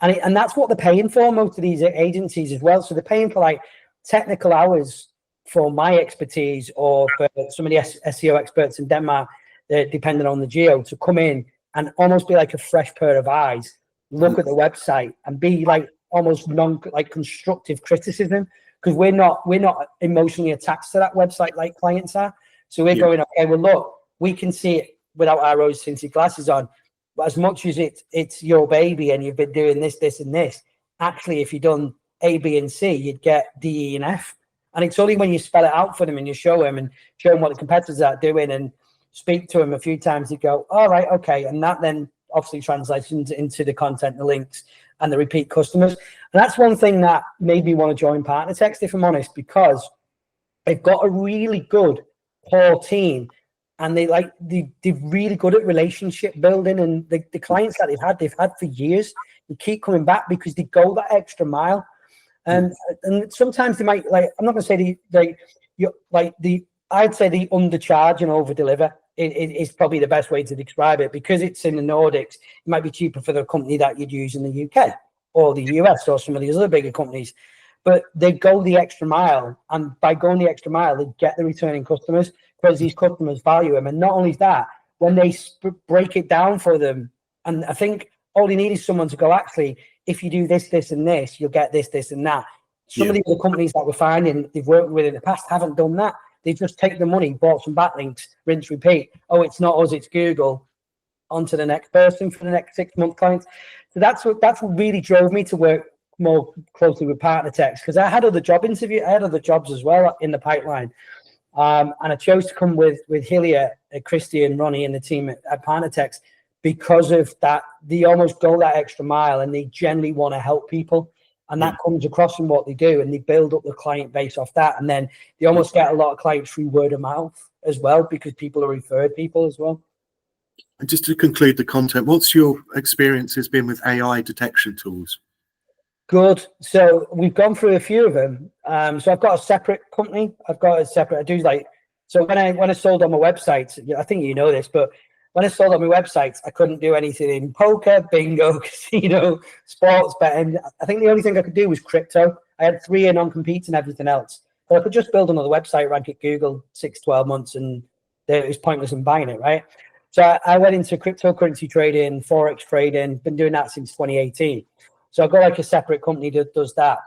B: And that's what they're paying for, most of these agencies as well. So they're paying for like technical hours for my expertise, or for some of the SEO experts in Denmark, depending on the geo, to come in and almost be like a fresh pair of eyes, look at the website and be like almost constructive criticism, because we're not emotionally attached to that website like clients are. So we're going, okay, well, look, we can see it without our rose-tinted glasses on, but as much as it's your baby and you've been doing this, this, and this, actually, if you'd done A, B, and C, you'd get D, E, and F. And it's only when you spell it out for them and you show them what the competitors are doing and speak to them a few times, you go, all right, okay. And that then obviously translates into the content, the links, and the repeat customers. And that's one thing that made me want to join Partnertext, if I'm honest, because they've got a really good core team, and they're really good at relationship building, and the clients that they've had for years, they keep coming back because they go that extra mile. And sometimes they might, like, I'm not going to say I'd say they undercharge and over deliver. Is probably the best way to describe it, because it's in the Nordics. It might be cheaper for the company that you'd use in the UK or the US or some of these other bigger companies. but they go the extra mile, and by going the extra mile, they get the returning customers because these customers value them. And not only that, when they break it down for them, and I think all you need is someone to go, actually, if you do this, this, and this, you'll get this, this, and that. Some of the other companies that we're finding they've worked with in the past haven't done that. They just take the money, bought some backlinks, rinse, repeat. Oh, it's not us, it's Google. On to the next person for the next 6-month clients. So that's what really drove me to work more closely with Partnertext, because I had other jobs as well in the pipeline. And I chose to come with Hillier, Christian, Ronnie, and the team at Partnertext because of that. They almost go that extra mile, and they generally want to help people. And that comes across in what they do, and they build up the client base off that. And then they almost get a lot of clients through word of mouth as well, because people are referred people as well.
A: And just to conclude the content, what's your experiences been with AI detection tools?
B: Good. So we've gone through a few of them. So I've got a separate company. I do so when I sold on my website, I think you know this, but when I sold on my website, I couldn't do anything in poker, bingo, casino, sports betting. I think the only thing I could do was crypto. I had 3 non-competes and everything else. So I could just build another website, rank at Google 6-12 months, and it was pointless in buying it, right? So I went into cryptocurrency trading, Forex trading, been doing that since 2018. So I've got like a separate company that does that.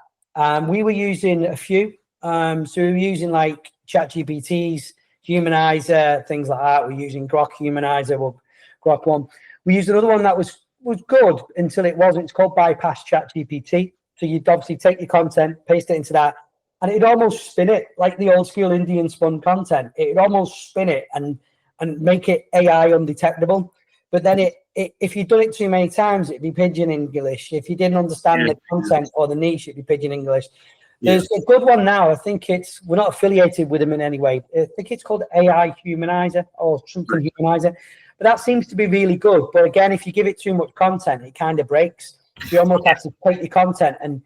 B: We were using a few. So we were using like ChatGPT's, Humanizer, things like that. We're using Grok Humanizer, Grok 1. We used another one that was good until it wasn't. It's called Bypass ChatGPT. So you'd obviously take your content, paste it into that, and it'd almost spin it like the old school Indian spun content. It'd almost spin it and make it AI undetectable. But then if you've done it too many times, it'd be pidgin English. If you didn't understand the content or the niche, it'd be pidgin English. There's a good one now. I think we're not affiliated with them in any way. I think it's called AI Humanizer or something Humanizer. But that seems to be really good. But again, if you give it too much content, it kind of breaks. You almost have to take your content and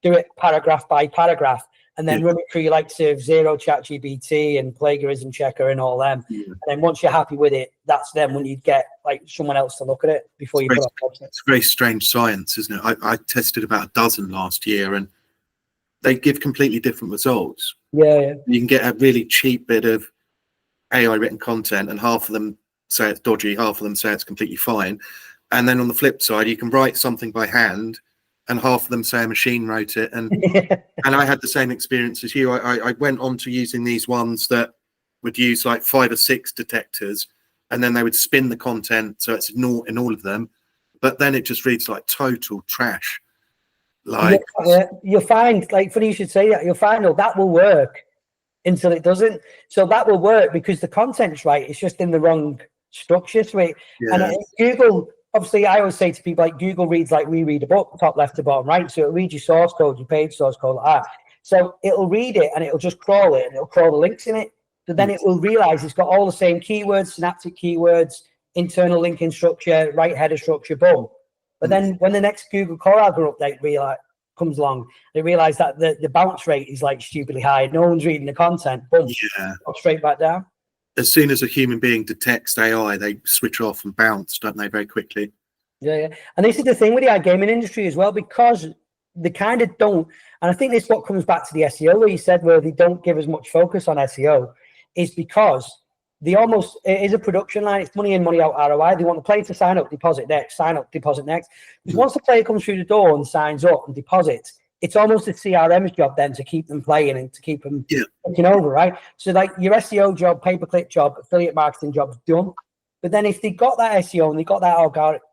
B: do it paragraph by paragraph, and then run it through your likes of Zero, ChatGPT, and Plagiarism Checker, and all them. And then once you're happy with it, that's then when you get like someone else to look at it before you put it up.
A: It's very strange science, isn't it? I tested about a dozen last year, and they give completely different results.
B: Yeah.
A: You can get a really cheap bit of AI written content, and half of them say it's dodgy, half of them say it's completely fine. And then on the flip side, you can write something by hand, and half of them say a machine wrote it. And and I had the same experience as you. I went on to using these ones that would use like 5 or 6 detectors, and then they would spin the content so it's not in all of them, but then it just reads like total trash. Like
B: you'll find, like, funny you should say that, you'll find that will work until it doesn't. So that will work because the content's right, it's just in the wrong structure. So and Google, obviously, I always say to people, like, Google reads like we read a book, top left to bottom right. So it'll read your source code, your page source code, like that. So it'll read it and it'll just crawl it, and it'll crawl the links in it. So then it will realize it's got all the same keywords, synaptic keywords, internal linking structure, right header structure, boom. But then when the next Google Core algorithm update comes along, they realize that the bounce rate is like stupidly high. No one's reading the content, boom, straight back down.
A: As soon as a human being detects AI, they switch off and bounce, don't they, very quickly?
B: Yeah. And this is the thing with the iGaming industry as well, because they kind of don't, and I think this is what comes back to the SEO, where you said where they don't give as much focus on SEO, is because it is a production line. It's money in, money out ROI. They want the player to sign up, deposit next, sign up, deposit next. Because once the player comes through the door and signs up and deposits, it's almost a CRM's job then to keep them playing and to keep them taking over, right? So like your SEO job, pay-per-click job, affiliate marketing job is done. But then if they got that SEO and they got that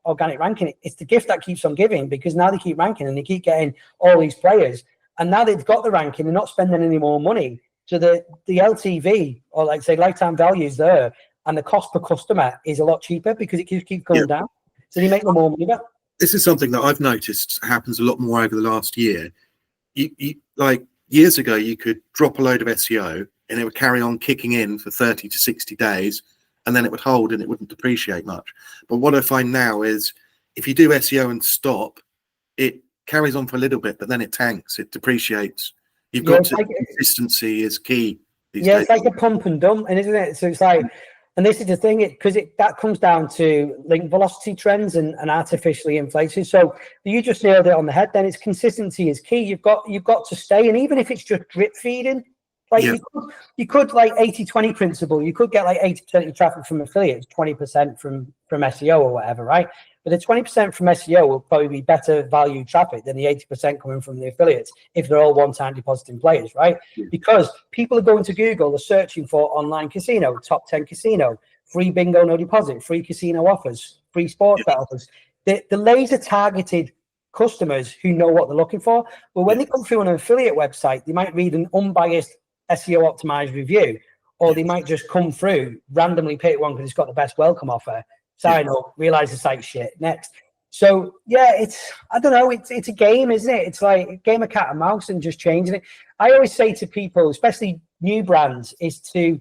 B: organic ranking, it's the gift that keeps on giving, because now they keep ranking and they keep getting all these players. And now they've got the ranking, they're not spending any more money. So the LTV, or like say lifetime value, is there, and the cost per customer is a lot cheaper because it keeps going down. So they make no more money back.
A: This is something that I've noticed happens a lot more over the last year. You like years ago, you could drop a load of SEO and it would carry on kicking in for 30 to 60 days, and then it would hold and it wouldn't depreciate much. But what I find now is if you do SEO and stop, it carries on for a little bit, but then it tanks, it depreciates. Consistency is key.
B: It's like a pump and dump, and isn't it? So it's like And this is the thing, because that comes down to link velocity trends and artificially inflated. So you just nailed it on the head. Then it's consistency is key. You've got to stay, and even if it's just drip feeding, like you could like 80-20 principle. You could get like 80% of your traffic from affiliates, 20% from SEO or whatever, right? But the 20% from SEO will probably be better value traffic than the 80% coming from the affiliates if they're all one-time depositing players, right? Because people are going to Google, they're searching for online casino, top 10 casino, free bingo, no deposit, free casino offers, free sports bet offers. The laser targeted customers who know what they're looking for. But when they come through on an affiliate website, they might read an unbiased SEO optimized review, or they might just come through, randomly pick one because it's got the best welcome offer, sign up, realize the site's shit, next. So yeah, I don't know, it's a game, isn't it? It's like a game of cat and mouse and just changing it. I always say to people, especially new brands, is to,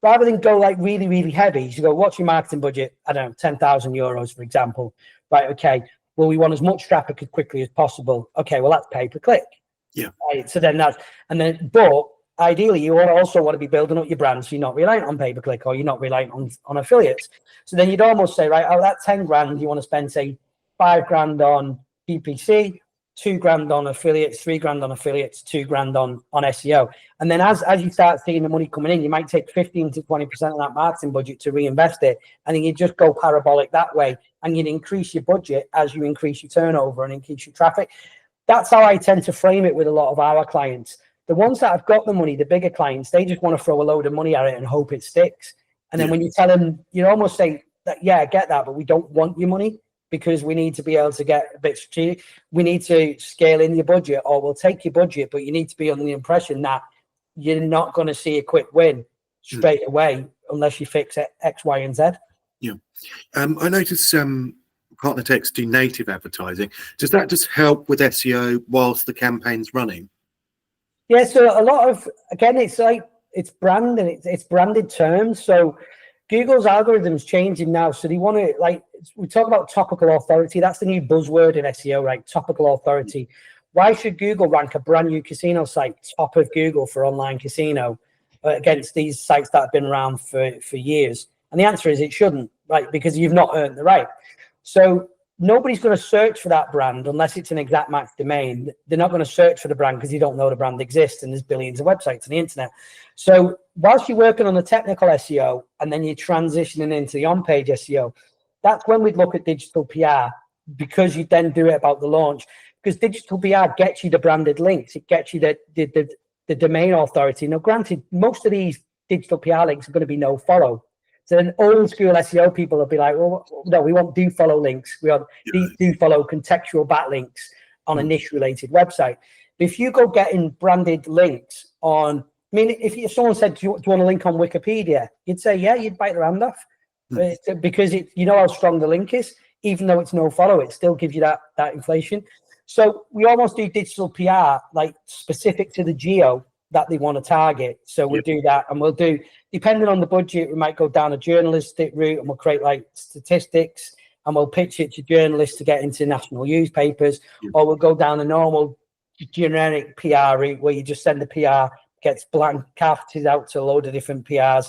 B: rather than go like really, really heavy, you go, what's your marketing budget? I don't know, 10,000 euros, for example. Right, okay. Well, we want as much traffic as quickly as possible. Okay, well, that's pay-per-click.
A: Yeah.
B: Right, so then but ideally, you also want to be building up your brand, so you're not reliant on pay-per-click, or you're not reliant on affiliates. So then you'd almost say, right, out of that 10 grand, you want to spend, say, 5 grand on PPC, 2 grand on affiliates, 3 grand on affiliates, 2 grand on SEO. And then as you start seeing the money coming in, you might take 15 to 20% of that marketing budget to reinvest it. And then you just go parabolic that way, and you'd increase your budget as you increase your turnover and increase your traffic. That's how I tend to frame it with a lot of our clients. The ones that have got the money, the bigger clients, they just want to throw a load of money at it and hope it sticks. And then when you tell them, you almost say that, yeah, I get that, but we don't want your money because we need to be able to get a bit strategic. We need to scale in your budget, or we'll take your budget, but you need to be under the impression that you're not going to see a quick win straight away unless you fix X, Y, and Z.
A: Yeah. I noticed Partnertext do native advertising. Does that just help with SEO whilst the campaign's running?
B: Yeah, so a lot of, again, it's like, it's brand and it's branded terms. So Google's algorithm's changing now. So they want to, like, we talk about topical authority. That's the new buzzword in SEO, right? Topical authority. Why should Google rank a brand new casino site top of Google for online casino against these sites that have been around for years? And the answer is it shouldn't, right? Because you've not earned the right. So nobody's going to search for that brand unless it's an exact match domain. They're not going to search for the brand because you don't know the brand exists, and there's billions of websites on the internet. So whilst you're working on the technical SEO and then you're transitioning into the on-page SEO, that's when we'd look at digital PR, because you then do it about the launch. Because digital PR gets you the branded links. It gets you the domain authority. Now, granted, most of these digital PR links are going to be no follow. So then old school SEO people will be like, well, no, we want do follow links. We want do follow contextual backlinks on a niche related website. But if you go getting branded links on, I mean, if someone said, do you want a link on Wikipedia? You'd say, yeah, you'd bite their hand off because you know how strong the link is. Even though it's no follow, it still gives you that inflation. So we almost do digital PR like specific to the geo that they want to target. So we'll do that, and we'll do, depending on the budget, we might go down a journalistic route and we'll create like statistics and we'll pitch it to journalists to get into national newspapers, or we'll go down a normal generic PR route where you just send the PR, gets blank carpeted out to a load of different PRs.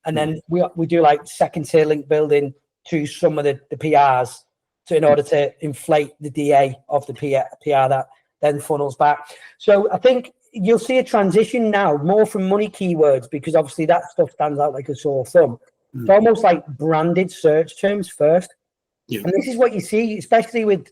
B: And then we do like second tier link building to some of the PRs in order to inflate the DA of the PR that then funnels back. So I think you'll see a transition now more from money keywords, because obviously that stuff stands out like a sore thumb. It's almost like branded search terms first. And this is what you see, especially with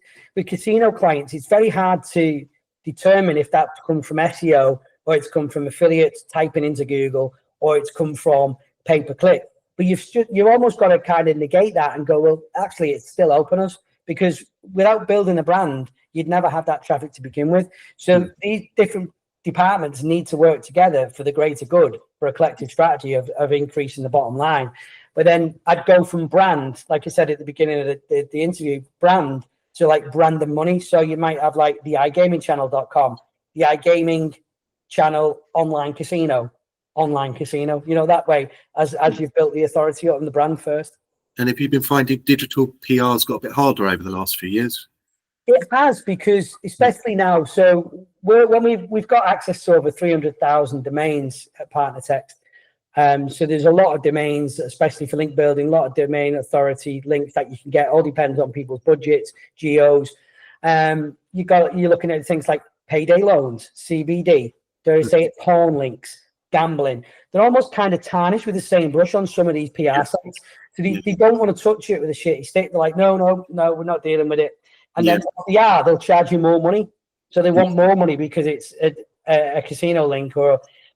B: casino clients. It's very hard to determine if that's come from SEO, or it's come from affiliates typing into Google, or it's come from pay-per-click. But you've almost got to kind of negate that and go, well, actually, it's still openers, because without building a brand, you'd never have that traffic to begin with. So these different departments need to work together for the greater good, for a collective strategy of increasing the bottom line. But then I'd go from brand, like I said at the beginning of the interview, brand to like brand and money. So you might have like the iGamingChannel.com, the iGaming channel online casino, you know, that way as you've built the authority up on the brand first.
A: And if you've been finding digital PR's got a bit harder over the last few years?
B: It has, because especially now, so when we've got access to over 300,000 domains at Partnertext, So there's a lot of domains, especially for link building, a lot of domain authority links that you can get. All depends on people's budgets, geos. You're looking at things like payday loans, CBD, dare say it, porn links, gambling. They're almost kind of tarnished with the same brush on some of these PR sites. So they don't want to touch it with a shitty stick. They're like, no, we're not dealing with it. And then if they are, they'll charge you more money. So they want more money because it's a casino link.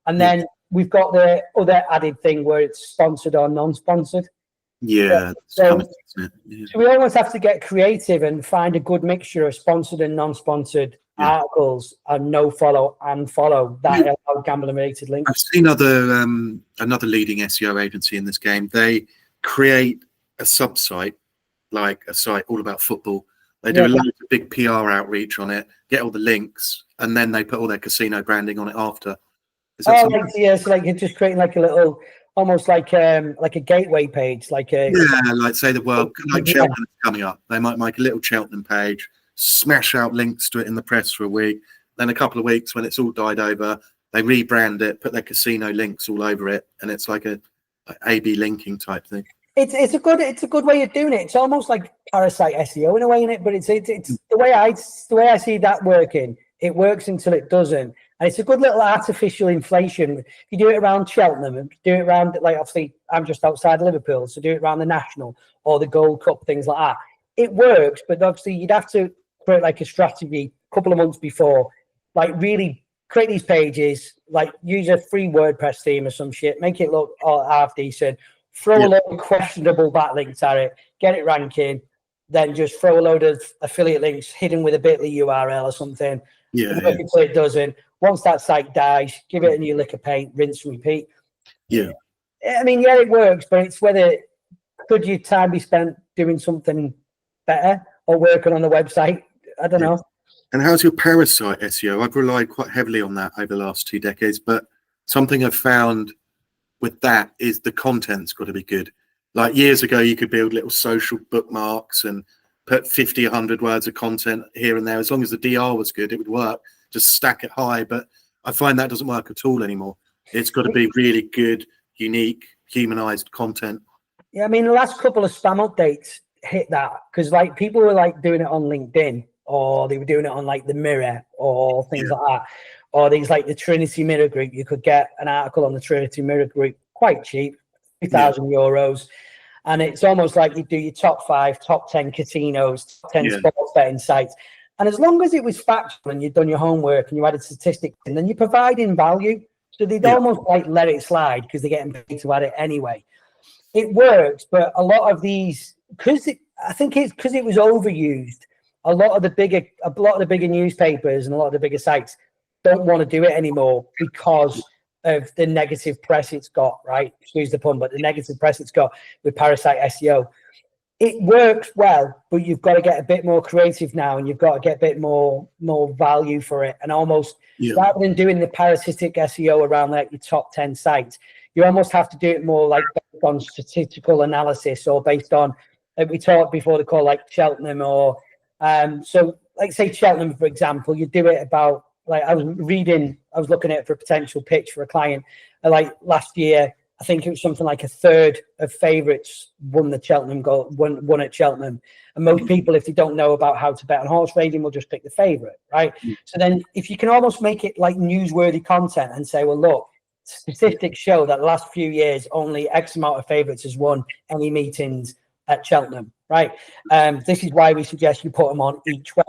B: And then we've got the other added thing where it's sponsored or non-sponsored. So we almost have to get creative and find a good mixture of sponsored and non-sponsored articles and no follow and follow that allow gambling related links.
A: I've seen another leading SEO agency in this game. They create a sub-site, like a site all about football. They do a lot of big PR outreach on it, get all the links, and then they put all their casino branding on it after.
B: So like it's just creating like a little, almost like a gateway page, like
A: say the world, like Cheltenham's coming up. They might make a little Cheltenham page, smash out links to it in the press for a week. Then a couple of weeks when it's all died over, they rebrand it, put their casino links all over it, and it's like a A/B linking type thing.
B: It's a good way of doing it. It's almost like parasite SEO in a way, in it, but it's the way I see that working. It works until it doesn't, and it's a good little artificial inflation. If you do it around Cheltenham, and do it around, like, obviously I'm just outside Liverpool, so do it around the National or the Gold Cup, things like that. It works, but obviously you'd have to create like a strategy a couple of months before, like really create these pages, like use a free WordPress theme or some shit, make it look half decent. Throw a load of questionable backlinks at it, get it ranking, then just throw a load of affiliate links hidden with a bit.ly URL or something. Until it doesn't. Once that site dies, give it a new lick of paint, rinse and repeat. I mean, it works, but it's whether could your time be spent doing something better or working on the website? I don't know.
A: And how's your parasite SEO? I've relied quite heavily on that over the last 2 decades, but something I've found with that is the content's got to be good. Like years ago, you could build little social bookmarks and put 50, 100 words of content here and there. As long as the DR was good, it would work. Just stack it high. But I find that doesn't work at all anymore. It's got to be really good, unique, humanized content.
B: Yeah, I mean, the last couple of spam updates hit that because like people were like doing it on LinkedIn, or they were doing it on like the Mirror or things like that. Or things like the Trinity Mirror Group. You could get an article on the Trinity Mirror Group quite cheap, €2,000. And it's almost like you do your top 5, top 10 casinos, top 10 sports betting sites. And as long as it was factual and you'd done your homework and you added statistics, and then you're providing value. So they'd almost like let it slide because they're getting paid to add it anyway. It works, but a lot of these, I think it's because it was overused. A lot of the bigger newspapers and a lot of the bigger sites don't want to do it anymore because of the negative press it's got, right? Excuse the pun, but the negative press it's got with parasite SEO. It works well, but you've got to get a bit more creative now, and you've got to get a bit more value for it. And almost rather than doing the parasitic SEO around like your top 10 sites, you almost have to do it more like based on statistical analysis or based on, like we talked before the call, like Cheltenham or so like say Cheltenham, for example, you do it about, like I was looking at it for a potential pitch for a client. Like last year, I think it was something like a third of favourites won the Cheltenham won at Cheltenham. And most people, if they don't know about how to bet on horse racing, will just pick the favourite, right? So then if you can almost make it like newsworthy content and say, well, look, statistics show that the last few years, only X amount of favourites has won any meetings at Cheltenham, right? This is why we suggest you put them on each way.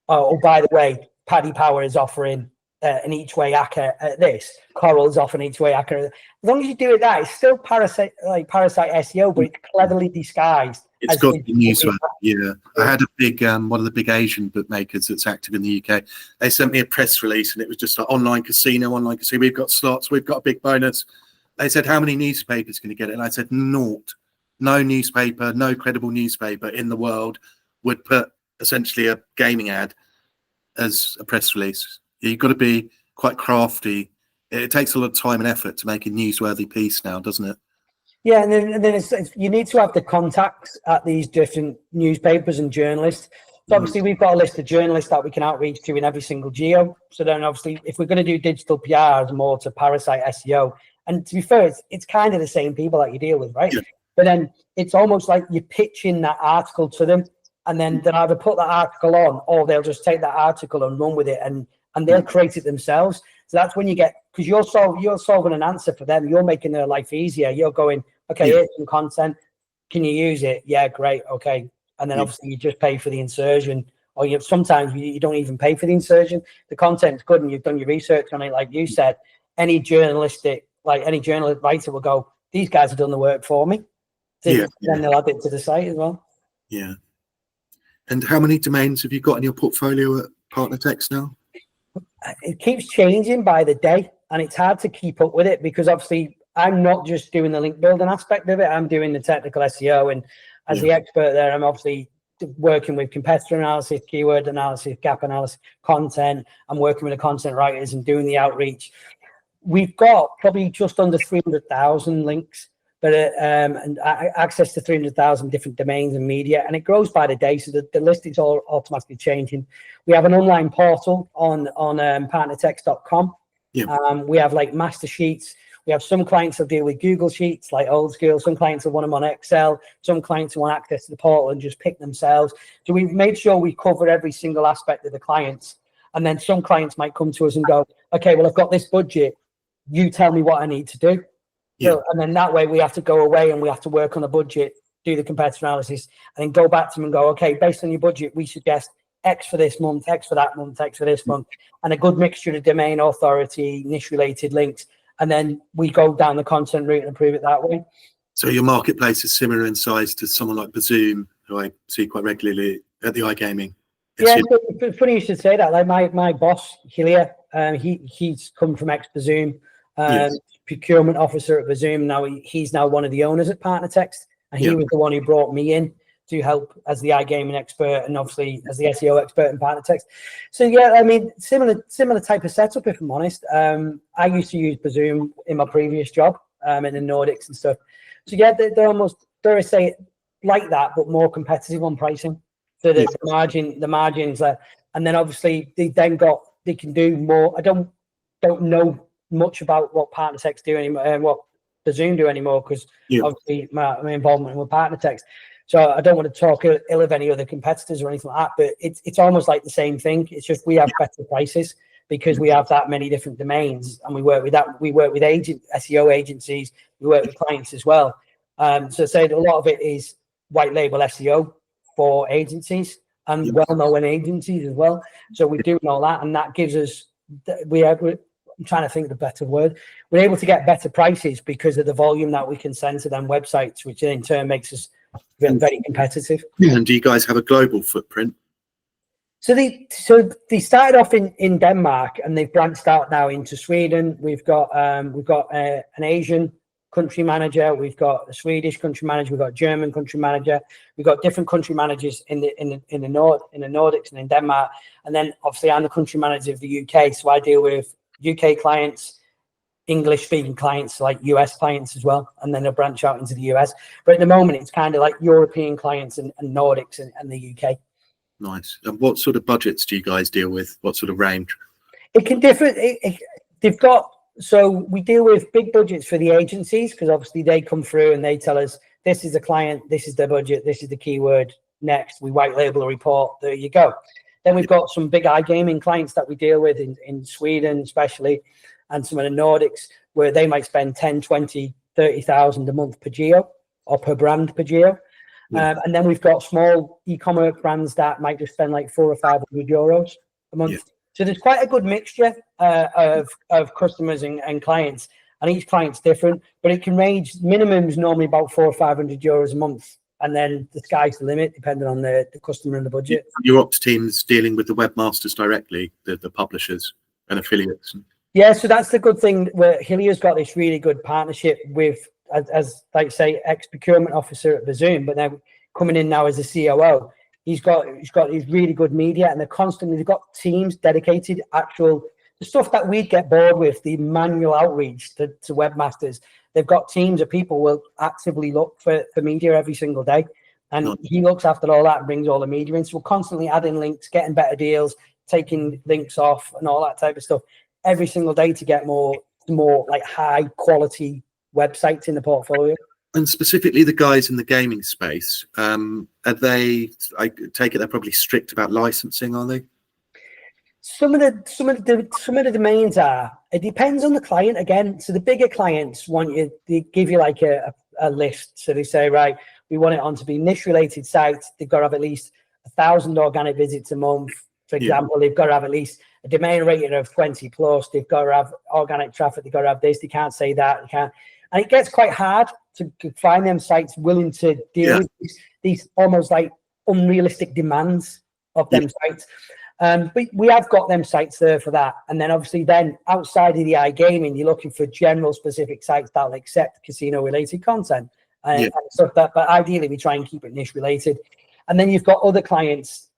B: Oh, by the way, Paddy Power is offering an each way ACCA at this. Coral is offering each way ACCA. As long as you do it that, it's still parasite SEO, but it's cleverly disguised.
A: It's got the newsworthy. Yeah, I had a big one of the big Asian bookmakers that's active in the UK. They sent me a press release, and it was just like online casino. We've got slots. We've got a big bonus. They said, how many newspapers can you get it? And I said, naught. No newspaper, no credible newspaper in the world would put essentially a gaming ad as a press release. You've got to be quite crafty. It takes a lot of time and effort to make a newsworthy piece now, doesn't it?
B: Yeah, and then it's, you need to have the contacts at these different newspapers and journalists. So obviously we've got a list of journalists that we can outreach to in every single geo. So then obviously if we're going to do digital PR as more to parasite SEO, And to be fair, it's kind of the same people that you deal with, right?
A: Yeah.
B: But then it's almost like you're pitching that article to them, and then they'll either put that article on, or they'll just take that article and run with it, and they'll create it themselves. So that's when you get, because you're solving an answer for them. You're making their life easier. You're going, okay, here's some content. Can you use it? Yeah, great. Okay. And then obviously you just pay for the insertion, or sometimes you don't even pay for the insertion. The content's good and you've done your research on it. Like you said, any journalist writer will go, these guys have done the work for me. Then they'll add it to the site as well.
A: Yeah. And how many domains have you got in your portfolio at Partnertext now?
B: It keeps changing by the day, and it's hard to keep up with it because obviously I'm not just doing the link building aspect of it. I'm doing the technical SEO, and as the expert there, I'm obviously working with competitor analysis, keyword analysis, gap analysis, content. I'm working with the content writers and doing the outreach. We've got probably just under 300,000 links, but and access to 300,000 different domains and media, and it grows by the day. So the listing's all automatically changing. We have an online portal on partnertext.com. We have like master sheets. We have some clients that deal with Google Sheets, like old school. Some clients that want them on Excel. Some clients who want access to the portal and just pick themselves. So we've made sure we cover every single aspect of the clients. And then some clients might come to us and go, okay, well, I've got this budget. You tell me what I need to do. So, and then that way we have to go away and we have to work on the budget, do the competitor analysis, and then go back to them and go, okay, based on your budget, we suggest X for this month, X for that month, X for this month, and a good mixture of domain authority, niche related links. And then we go down the content route and improve it that way.
A: So your marketplace is similar in size to someone like Bazoom, who I see quite regularly at the iGaming.
B: Yeah, it's funny you should say that. Like my boss, Hilia, he's come from ex-Bazoom, procurement officer at Bazoom. Now he's now one of the owners at Partnertext, and he was the one who brought me in to help as the iGaming expert and obviously as the SEO expert in Partnertext. So yeah, I mean, similar type of setup, if I'm honest. I used to use Bazoom in my previous job in the Nordics and stuff. So yeah, they're almost, dare I say, like that, but more competitive on pricing. So the margins, and then obviously they can do more. I don't know much about what Partnertext do anymore, what Bazoom do anymore, because obviously my involvement with Partnertext. So I don't want to talk ill of any other competitors or anything like that, but it's almost like the same thing. It's just we have better prices because we have that many different domains, and we work with that. We work with SEO agencies. We work with clients as well. So say a lot of it is white label SEO for agencies and well-known agencies as well. So we're doing all that, and that gives us I'm trying to think of the better word. We're able to get better prices because of the volume that we can send to them websites, which in turn makes us very competitive.
A: Yeah, and do you guys have a global footprint?
B: So they started off in Denmark, and they've branched out now into Sweden. We've got an Asian country manager, we've got a Swedish country manager, we've got a German country manager, we've got different country managers in the Nordics and in Denmark, and then obviously I'm the country manager of the UK, so I deal with UK clients, English speaking clients, like US clients as well, and then they'll branch out into the US. But at the moment it's kind of like European clients and Nordics and the UK.
A: Nice. And what sort of budgets do you guys deal with? What sort of range?
B: It can differ. So we deal with big budgets for the agencies, because obviously they come through and they tell us, this is the client, this is the budget, this is the keyword, next. We white label a report, there you go. Then we've got some big iGaming clients that we deal with in Sweden especially, and some of the Nordics, where they might spend 10, 20, 30,000 a month per geo, or per brand per geo. And then we've got small e-commerce brands that might just spend like 400 or 500 euros a month. So there's quite a good mixture of customers and clients, and each client's different, but it can range. Minimum is normally about 400 or 500 euros a month, and then the sky's the limit depending on the customer and the budget.
A: Your ops team's dealing with the webmasters directly, the publishers and affiliates.
B: Yeah, so that's the good thing. Where Hilia's got this really good partnership with, as like say, ex-procurement officer at Bazoom, but now coming in now as a COO. He's got his really good media, and they've got teams dedicated, the stuff that we'd get bored with, the manual outreach to webmasters. They've got teams of people who will actively look for media every single day, and he looks after all that and brings all the media in. So we're constantly adding links, getting better deals, taking links off, and all that type of stuff every single day to get more more like high quality websites in the portfolio.
A: And specifically the guys in the gaming space, are they, I take it they're probably strict about licensing, are they?
B: Some of the domains are. It depends on the client again. So the bigger clients want you, they give you like a list. So they say, right, we want it on to be niche related sites. They've got to have at least 1,000 organic visits a month. For example, they've got to have at least a domain rating of 20 plus. They've got to have organic traffic. They've got to have this. They can't say that. They can't. And it gets quite hard to find them sites willing to deal with these almost like unrealistic demands of them sites. But we have got them sites there for that. And then obviously then outside of the iGaming, you're looking for general specific sites that will accept casino related content and stuff that, but ideally we try and keep it niche related. And then you've got other clients,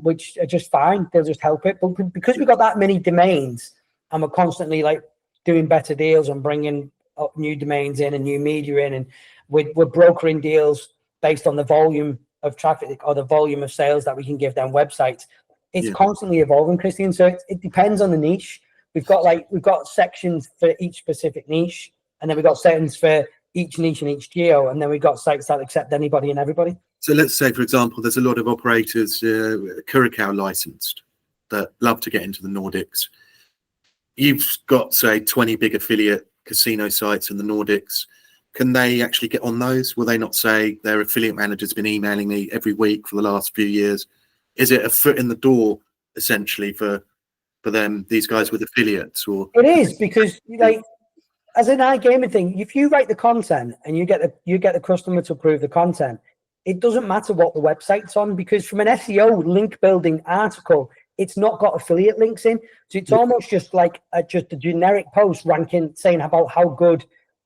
B: which are just fine. They'll just help it. But because we've got that many domains and we're constantly like doing better deals and bringing up new domains in and new media in, and we're brokering deals based on the volume of traffic or the volume of sales that we can give them websites. It's constantly evolving, Christian. So it depends on the niche. We've got sections for each specific niche, and then we've got sections for each niche and each geo, and then we've got sites that accept anybody and everybody.
A: So let's say, for example, there's a lot of operators, Curacao licensed, that love to get into the Nordics. You've got, say, 20 big affiliate casino sites in the Nordics. Can they actually get on those? Will they not say their affiliate manager's been emailing me every week for the last few years? Is it a foot in the door essentially for them, these guys with affiliates? Or
B: it is, because like as an iGaming thing, if you write the content and you get the customer to approve the content, it doesn't matter what the website's on, because from an SEO link building article, it's not got affiliate links in. So it's almost just like just a generic post ranking, saying about how good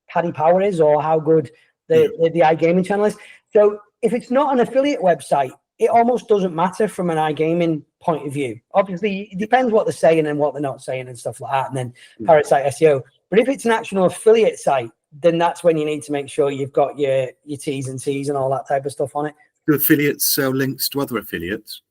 B: Paddy Power is or how good the iGaming channel is. So if it's not an affiliate website, it almost doesn't matter from an iGaming point of view. Obviously, it depends what they're saying and what they're not saying and stuff like that, and then parasite SEO. But if it's an actual affiliate site, then that's when you need to make sure you've got your T's and C's and all that type of stuff on it.
A: Do affiliates sell links to other affiliates?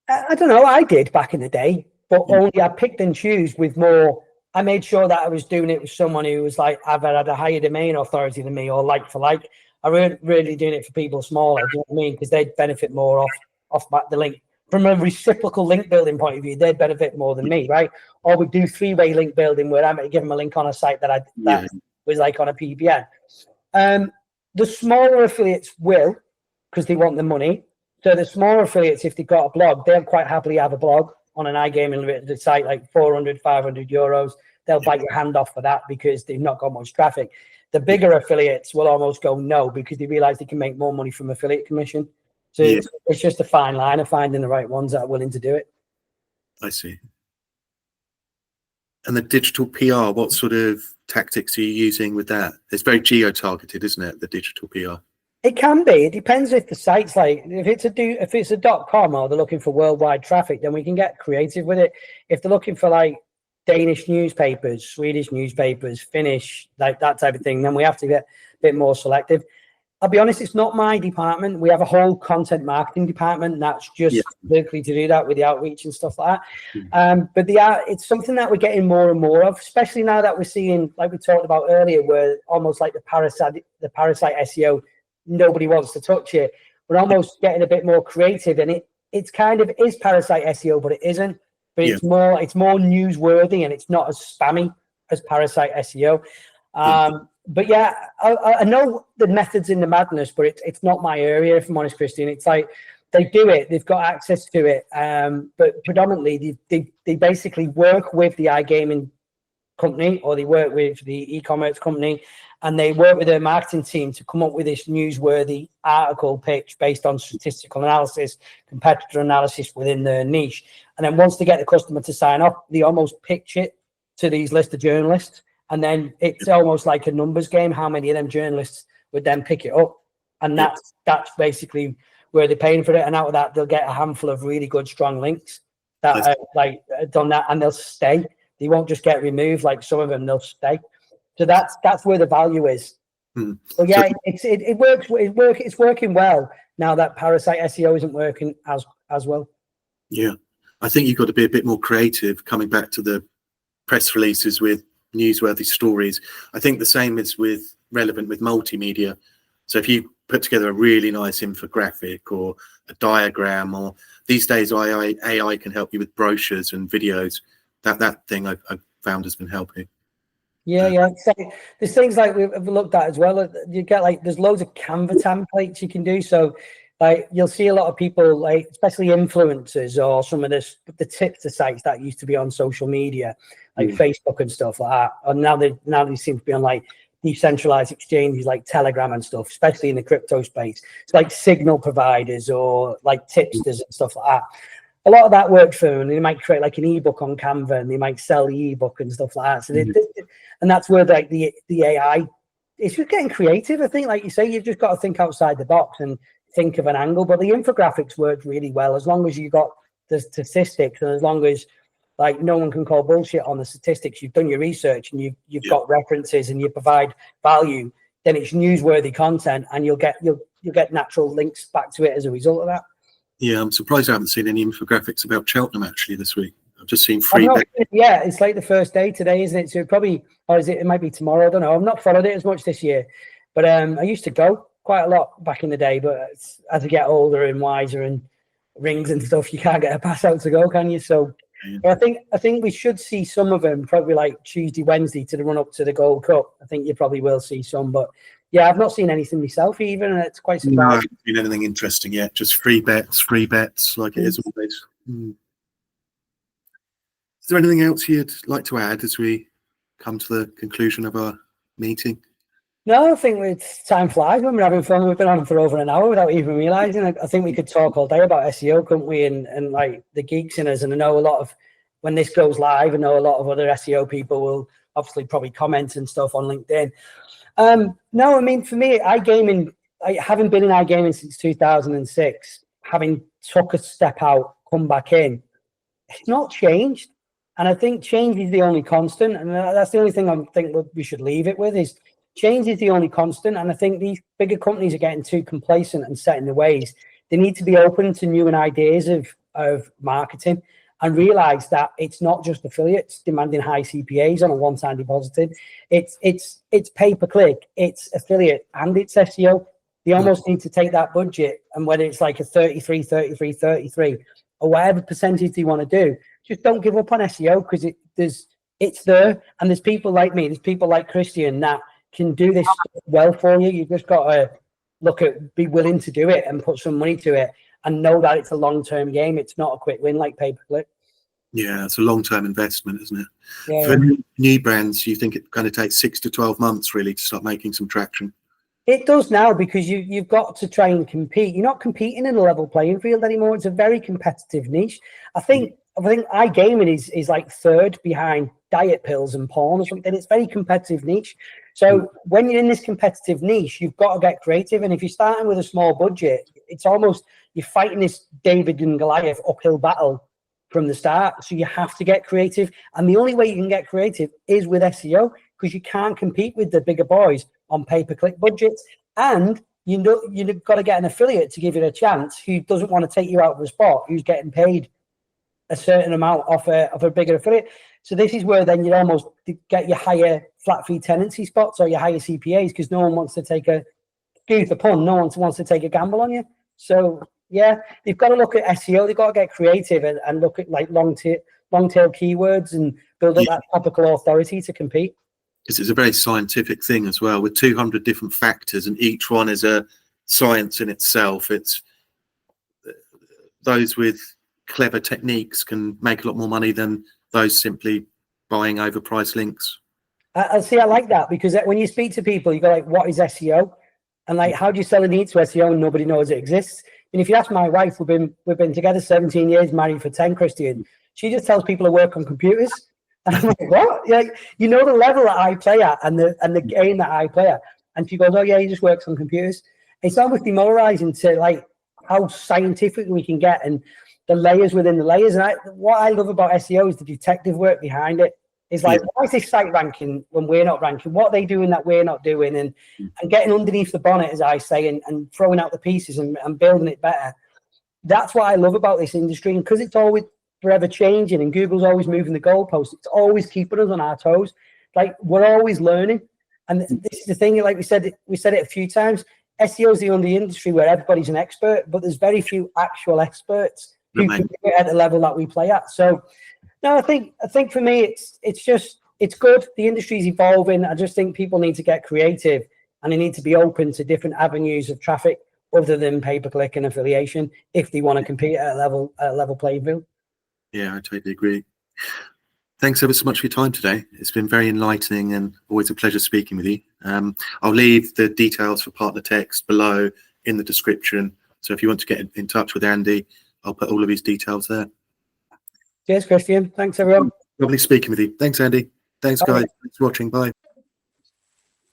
B: I don't know. I did back in the day, but only I picked and choose with more. I made sure that I was doing it with someone who was like, I've had a higher domain authority than me, or like for like. I really doing it for people smaller, do you know what I mean? Because they'd benefit more off the link. From a reciprocal link building point of view, they'd benefit more than me, right? Or we do 3-way link building where I'm going to give them a link on a site that was like on a PBN. The smaller affiliates will, because they want the money. So the smaller affiliates, if they've got a blog, they'll quite happily have a blog on an iGaming site, like 400, 500 euros. They'll bite your hand off for that because they've not got much traffic. The bigger affiliates will almost go no, because they realize they can make more money from affiliate commission. So it's just a fine line of finding the right ones that are willing to do it.
A: I see. And the digital PR, what sort of tactics are you using with that? It's very geo-targeted, isn't it, the digital PR?
B: It can be. It depends if the site's like, if it's a .com or they're looking for worldwide traffic, then we can get creative with it. If they're looking for like Danish newspapers, Swedish newspapers, Finnish, like that type of thing, then we have to get a bit more selective. I'll be honest, it's not my department. We have a whole content marketing department that's just locally to do that with the outreach and stuff like that. But it's something that we're getting more and more of, especially now that we're seeing, like we talked about earlier, where almost like the parasite SEO, nobody wants to touch it. We're almost getting a bit more creative, and it's kind of is parasite SEO, but it isn't. But it's more newsworthy, and it's not as spammy as parasite SEO. But yeah, I know the methods in the madness, but it's not my area, if I'm honest, Christian. It's like they do it, they've got access to it, but predominantly they basically work with the iGaming company, or they work with the e-commerce company, and they work with their marketing team to come up with this newsworthy article pitch based on statistical analysis, competitor analysis within their niche. And then once they get the customer to sign up, they almost pitch it to these list of journalists. And then it's almost like a numbers game. How many of them journalists would then pick it up? And that's basically where they're paying for it. And out of that, they'll get a handful of really good, strong links that are done that, and they'll stay. They won't just get removed like some of them. They'll stay. So that's where the value is. But yeah, it works. It's working well now that parasite SEO isn't working as well. Yeah,
A: I think you've got to be a bit more creative. Coming back to the press releases with newsworthy stories. I think the same is relevant with multimedia. So if you put together a really nice infographic or a diagram, or these days AI can help you with brochures and videos. That thing I've found has been helping.
B: Yeah. So there's things like we've looked at as well. You get like, there's loads of Canva templates you can do. So like you'll see a lot of people, like especially influencers or some of the tipster sites that used to be on social media, like Facebook and stuff like that. And now they seem to be on like decentralized exchanges like Telegram and stuff, especially in the crypto space. It's like signal providers or like tipsters and stuff like that. A lot of that works for them, and they might create like an ebook on Canva, and they might sell the ebook and stuff like that. So and that's where like the AI, it's just getting creative. I think, like you say, you've just got to think outside the box and think of an angle. But the infographics work really well as long as you got the statistics, and as long as like no one can call bullshit on the statistics. You've done your research, and you've got references, and you provide value. Then it's newsworthy content, and you'll get natural links back to it as a result of that.
A: Yeah, I'm surprised I haven't seen any infographics about Cheltenham actually this week. I've just seen free.
B: Yeah, it's like the first day today, isn't it? So it might be tomorrow. I don't know. I've not followed it as much this year, but I used to go quite a lot back in the day. But as I get older and wiser and rings and stuff, you can't get a pass out to go, can you? So but I think we should see some of them probably like Tuesday, Wednesday to the run up to the Gold Cup. I think you probably will see some, but yeah, I've not seen anything myself even, and it's quite surprising.
A: No, I haven't seen anything interesting yet. Just free bets like it is always. Is there anything else you'd like to add as we come to the conclusion of our meeting?
B: No, I think time flies when we're having fun. We've been on for over an hour without even realizing. I think we could talk all day about SEO, couldn't we? And like the geeks in us. And I know a lot of, when this goes live, I know a lot of other SEO people will obviously probably comment and stuff on LinkedIn. No, I mean, for me, iGaming, having been in iGaming since 2006, having took a step out, come back in, it's not changed. And I think change is the only constant. And that's the only thing I think we should leave it with is change is the only constant. And I think these bigger companies are getting too complacent and set in their ways. They need to be open to new ideas of marketing and realize that it's not just affiliates demanding high CPAs on a one-time deposited. It's pay-per-click, it's affiliate, and it's SEO. They almost need to take that budget, and whether it's like a 33, 33, 33, or whatever percentage they want to do, just don't give up on SEO, because it's there, and there's people like me, there's people like Christian that can do this well for you. You've just got to be willing to do it and put some money to it, and know that it's a long-term game. It's not a quick win like pay-per-click.
A: Yeah, it's a long-term investment, isn't it?
B: Yeah.
A: For new brands, you think it's going to take 6 to 12 months really to start making some traction?
B: It does now, because you've got to try and compete. You're not competing in a level playing field anymore. It's a very competitive niche. I think iGaming is like third behind diet pills and porn or something. It's a very competitive niche. So when you're in this competitive niche, you've got to get creative. And if you're starting with a small budget, it's almost you're fighting this David and Goliath uphill battle from the start. So you have to get creative. And the only way you can get creative is with SEO, because you can't compete with the bigger boys on pay-per-click budgets. And you've got to get an affiliate to give you a chance who doesn't want to take you out of the spot, who's getting paid a certain amount off a bigger affiliate. So this is where then you almost get your higher flat fee tenancy spots or your higher CPAs, because no one wants to take excuse the pun, no one wants to take a gamble on you. So yeah, they've got to look at SEO. They've got to get creative and look at like long tail keywords and build up that topical authority to compete.
A: Because it's a very scientific thing as well, with 200 different factors, and each one is a science in itself. It's those with clever techniques can make a lot more money than those simply buying overpriced links.
B: I like that, because when you speak to people, you go like, what is SEO? And like, how do you sell a need to SEO and nobody knows it exists? And if you ask my wife, we've been together 17 years, married for 10, Christian, she just tells people to work on computers. And I'm like, what? Like, you know the level that I play at and the game that I play at. And she goes, oh yeah, he just works on computers. It's almost demoralizing to like how scientific we can get and the layers within the layers. And what I love about SEO is the detective work behind it. It's like, why is this site ranking when we're not ranking? What are they doing that we're not doing? And getting underneath the bonnet, as I say, and throwing out the pieces and building it better. That's what I love about this industry. And because it's always forever changing and Google's always moving the goalposts, it's always keeping us on our toes. like we're always learning. And this is the thing, like we said it a few times, SEO is the only industry where everybody's an expert, but there's very few actual experts who can do it at the level that we play at. So no, I think for me, it's good. The industry's evolving. I just think people need to get creative and they need to be open to different avenues of traffic other than pay-per-click and affiliation if they want to compete at a level playing field.
A: Yeah, I totally agree. Thanks ever so much for your time today. It's been very enlightening and always a pleasure speaking with you. I'll leave the details for Partnertext below in the description. So if you want to get in touch with Andy, I'll put all of his details there.
B: Cheers, Christian. Thanks, everyone.
A: Lovely speaking with you. Thanks, Andy. Thanks, guys. Thanks for watching. Bye.